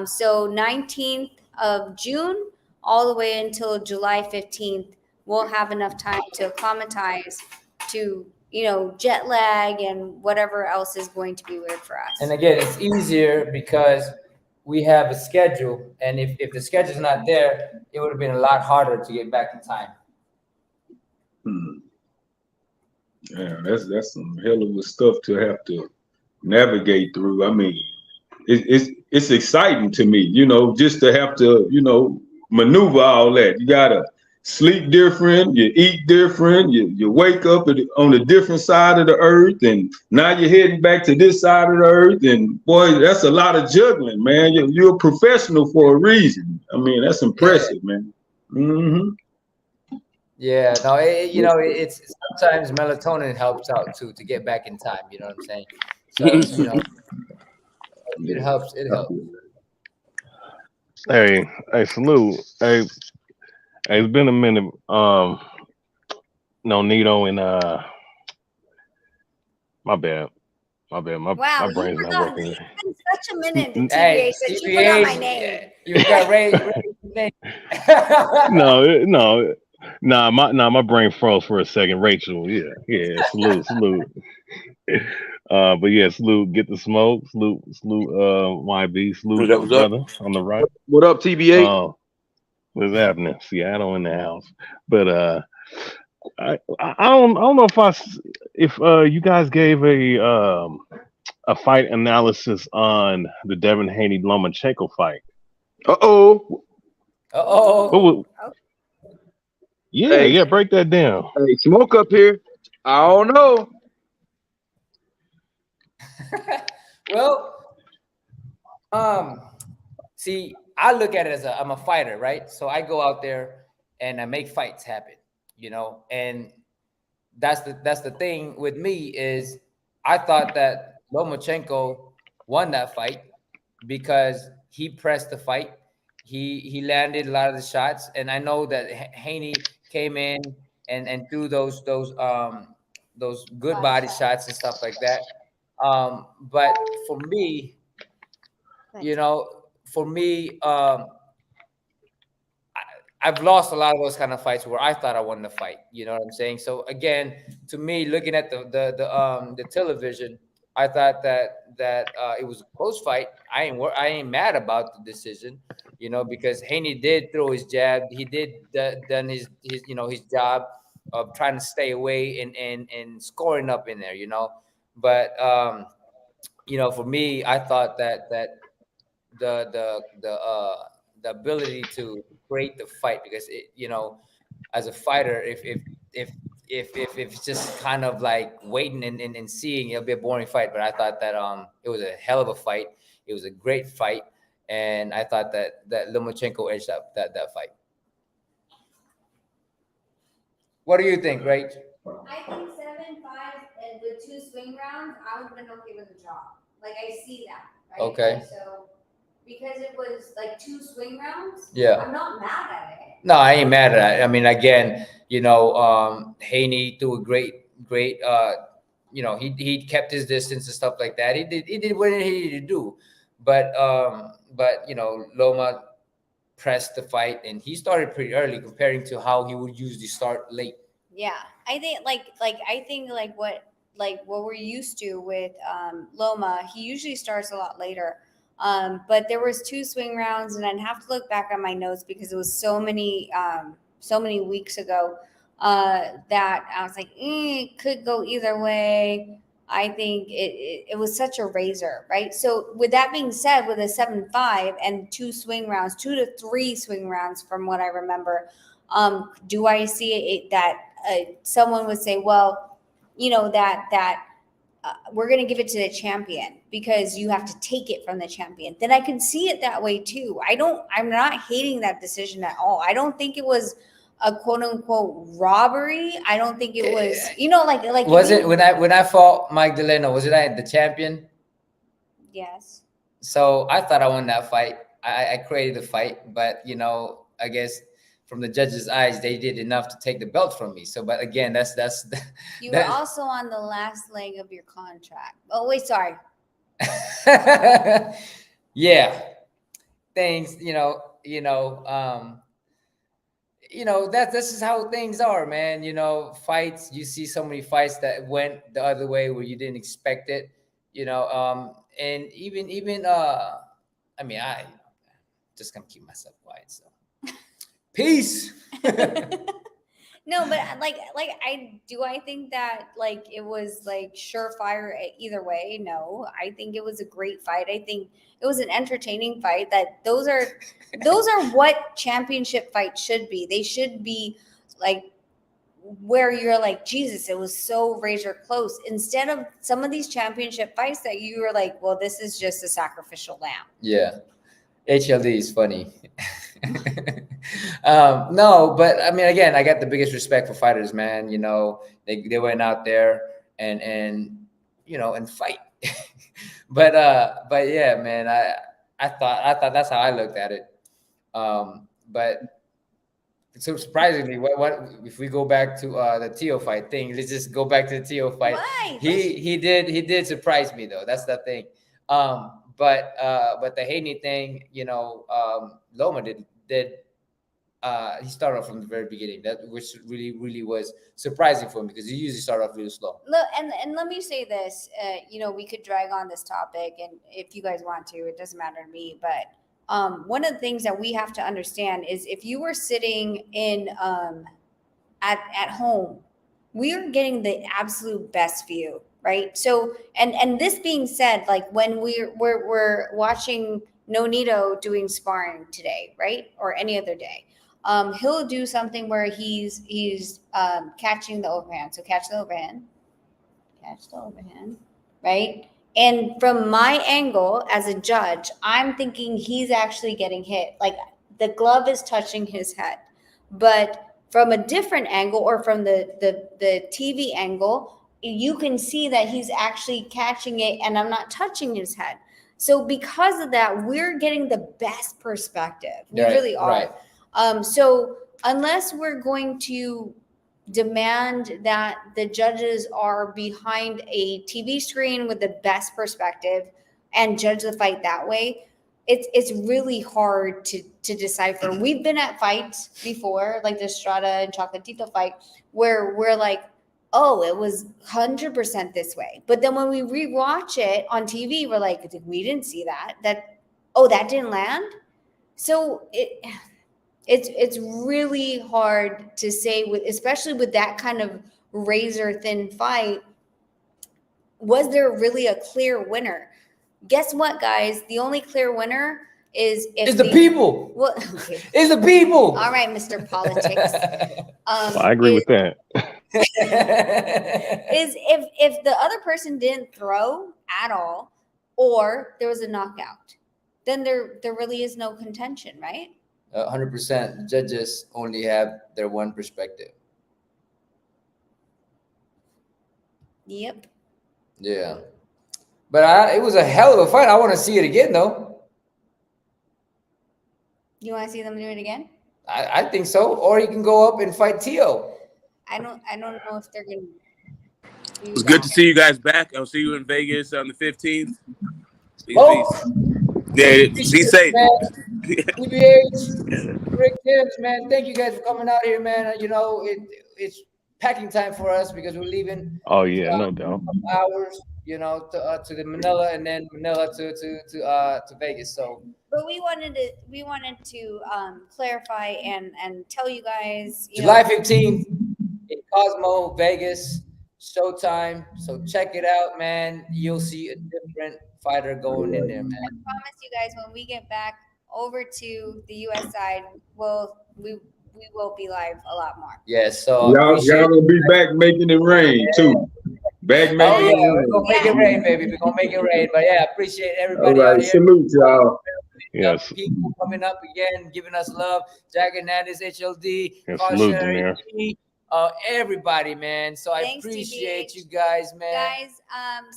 So 19th of June all the way until July 15th, we'll have enough time to acclimatize to jet lag and whatever else is going to be weird for us. And again, it's easier because we have a schedule, and if the schedule's not there, it would have been a lot harder to get back in time. Yeah, that's some hell of a stuff to have to navigate through. I mean, it's exciting to me, just to have to, maneuver all that. You gotta sleep different, you eat different, you wake up on a different side of the earth, and now you're heading back to this side of the earth, and boy, that's a lot of juggling, man. You're a professional for a reason. I mean, that's impressive, man. Mm-hmm. Yeah, no, it's sometimes melatonin helps out too to get back in time. You know what I'm saying? So it helps. It helps. Hey, salute. Hey, it's been a minute. No, Nito and my bad. My brain's not working. It's been such a minute to TBH Hey, that you forgot my name. You got Ray's name. No, my brain froze for a second. Rachel, yeah, salute. But yeah, salute, get the smoke, salute, YB, salute, What's up? brother on the right. What up, TBA? What's happening? Seattle in the house. But I don't know if you guys gave a fight analysis on the Devin Haney Lomachenko fight. Uh-oh. What Oh. was, Oh, yeah, Hey, yeah, break that down. hey, smoke up here. I don't know. Well, um, see, I look at it as I'm a fighter, right? So I go out there and I make fights happen, and that's the thing with me is I thought that Lomachenko won that fight because he pressed the fight. He landed a lot of the shots, and I know that Haney came in and threw those good body shots and stuff like that. But for me, you know, for me, I've lost a lot of those kind of fights where I thought I won the fight. You know what I'm saying? So again, to me, looking at the television, I thought that it was a close fight. I ain't mad about the decision, because Haney did throw his jab. He did done his job of trying to stay away and scoring up in there. But for me, I thought that the ability to create the fight, because as a fighter, if it's just kind of like waiting and seeing, it'll be a boring fight. But I thought that it was a hell of a fight. It was a great fight, and I thought that Lomachenko edged up that fight. What do you think, right? I think 7-5 and with 2 swing rounds, I would have been okay with the draw. Like I see that, right? Okay. Like, so because it was like 2 swing rounds, Yeah. I'm not mad at it. No, I ain't mad at it. I mean, again, Haney threw a great. He kept his distance and stuff like that. He did what he needed to do, but Loma pressed the fight, and he started pretty early comparing to how he would usually start late. Yeah, I think what we're used to with Loma, he usually starts a lot later. But there was 2 swing rounds, and I'd have to look back on my notes because it was so many weeks ago that I was like, it could go either way. I think it was such a razor, right? So with that being said, with a 7-5 and 2 swing rounds, 2 to 3 swing rounds, from what I remember, do I see it that someone would say, well, that we're going to give it to the champion because you have to take it from the champion? Then I can see it that way too. I'm not hating that decision at all. I don't think it was a quote unquote robbery. I don't think it was, like Was it when I fought Mike Delano? Was it I the champion? Yes. So I thought I won that fight. I created the fight, but I guess from the judges' eyes, they did enough to take the belt from me. So, but again, that's you were also on the last leg of your contract. Oh wait, sorry. Yeah, things that this is how things are, man. Fights, you see so many fights that went the other way where you didn't expect it. And even I mean, I just gonna keep myself quiet. So peace. No, but I think that like it was like surefire either way. No, I think it was a great fight. I think it was an entertaining fight. That those are what championship fights should be. They should be like where you're like, Jesus, it was so razor close, instead of some of these championship fights that you were like, well, this is just a sacrificial lamb. Yeah. HLD is funny. No, but I mean, again, I got the biggest respect for fighters, man. They went out there and and fight. But yeah, man, I thought that's how I looked at it. But so surprisingly, what if we go back to the Tio fight thing? Let's just go back to the Tio fight. Why? He did surprise me though. That's the thing. But the Haney thing, Loma did he started off from the very beginning, which really was surprising for me because he usually start off really slow. Look, and let me say this, we could drag on this topic, and if you guys want to, it doesn't matter to me, but one of the things that we have to understand is if you were sitting in at home, we are getting the absolute best view, right? So, and this being said, like when we're watching Nonito doing sparring today, right, or any other day, he'll do something where he's catching the overhand. So catch the overhand, right? And from my angle as a judge, I'm thinking he's actually getting hit. Like the glove is touching his head. But from a different angle or from the TV angle, you can see that he's actually catching it and I'm not touching his head. So because of that, we're getting the best perspective. We really are. So unless we're going to demand that the judges are behind a TV screen with the best perspective and judge the fight that way, it's really hard to decipher. We've been at fights before, like the Strada and Chocolatito fight, where we're like, oh, it was 100% this way. But then when we rewatch it on TV, we're like, we didn't see that. That didn't land. So it's really hard to say, especially with that kind of razor thin fight, was there really a clear winner? Guess what, guys? The only clear winner is if the people. Well, okay. It's the people. All right, Mr. Politics. I agree with that. Is if the other person didn't throw at all, or there was a knockout, then there really is no contention, right? 100%. Judges only have their one perspective. Yep. Yeah. But it was a hell of a fight. I want to see it again, though. You want to see them do it again? I think so. Or he can go up and fight Tio. I don't know if they're going to. It was good to see you guys back. I'll see you in Vegas on the 15th. Peace. Yeah, be safe. PBH, Rick Tibbs, man. Thank you guys for coming out here, man. You know, it's packing time for us because we're leaving. Oh yeah, no doubt. Hours, you know, to the Manila and then Manila to Vegas. So, but we wanted to clarify and tell you guys. July 15th in Cosmo, Vegas, showtime. So check it out, man. You'll see a different fighter going in there, man. I promise you guys, when we get back over to the U.S. side, we will be live a lot more. Yes, so y'all will be back making it rain too. Back making it rain. We're gonna make it rain, baby. We're gonna make it rain. But yeah, appreciate everybody All right, out here. salute y'all. Yes. People coming up again, giving us love. Jack Hernandez, HLD, Yes, salute them there. Everybody, man. So Thanks, I appreciate TBH. you guys, man. Guys,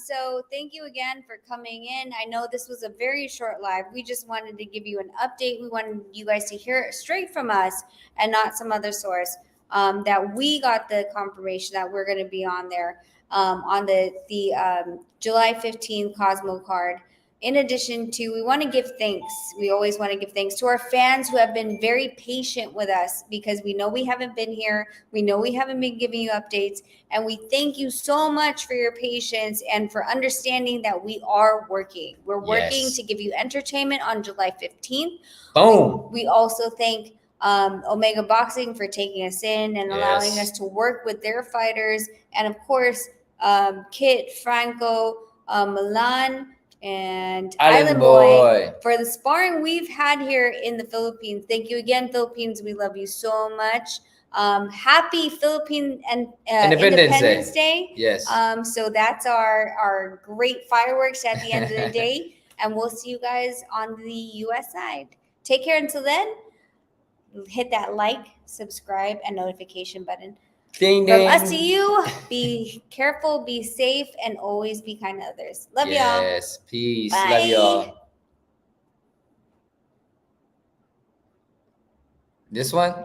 so thank you again for coming in. I know this was a very short live. We just wanted to give you an update. We wanted you guys to hear it straight from us and not some other source. That we got the confirmation that we're going to be on there on the July 15th Cosmo card. In addition to, we want to give thanks. We always want to give thanks to our fans who have been very patient with us because we know we haven't been here. We know we haven't been giving you updates. And we thank you so much for your patience and for understanding that we are working. We're working to give you entertainment on July 15th. Boom. We also thank Omega Boxing for taking us in and allowing us to work with their fighters. And of course, Kit, Franco, Milan, and Island Boy for the sparring we've had here in the Philippines. Thank you again, Philippines. We love you so much. Happy Philippine and Independence Day. Yes. So that's our great fireworks at the end of the day. And we'll see you guys on the US side. Take care until then. Hit that like, subscribe, and notification button. Ding, From ding. us to you, be careful, be safe, and always be kind to others. Love y'all. Yes, peace. Bye. Love y'all. This one?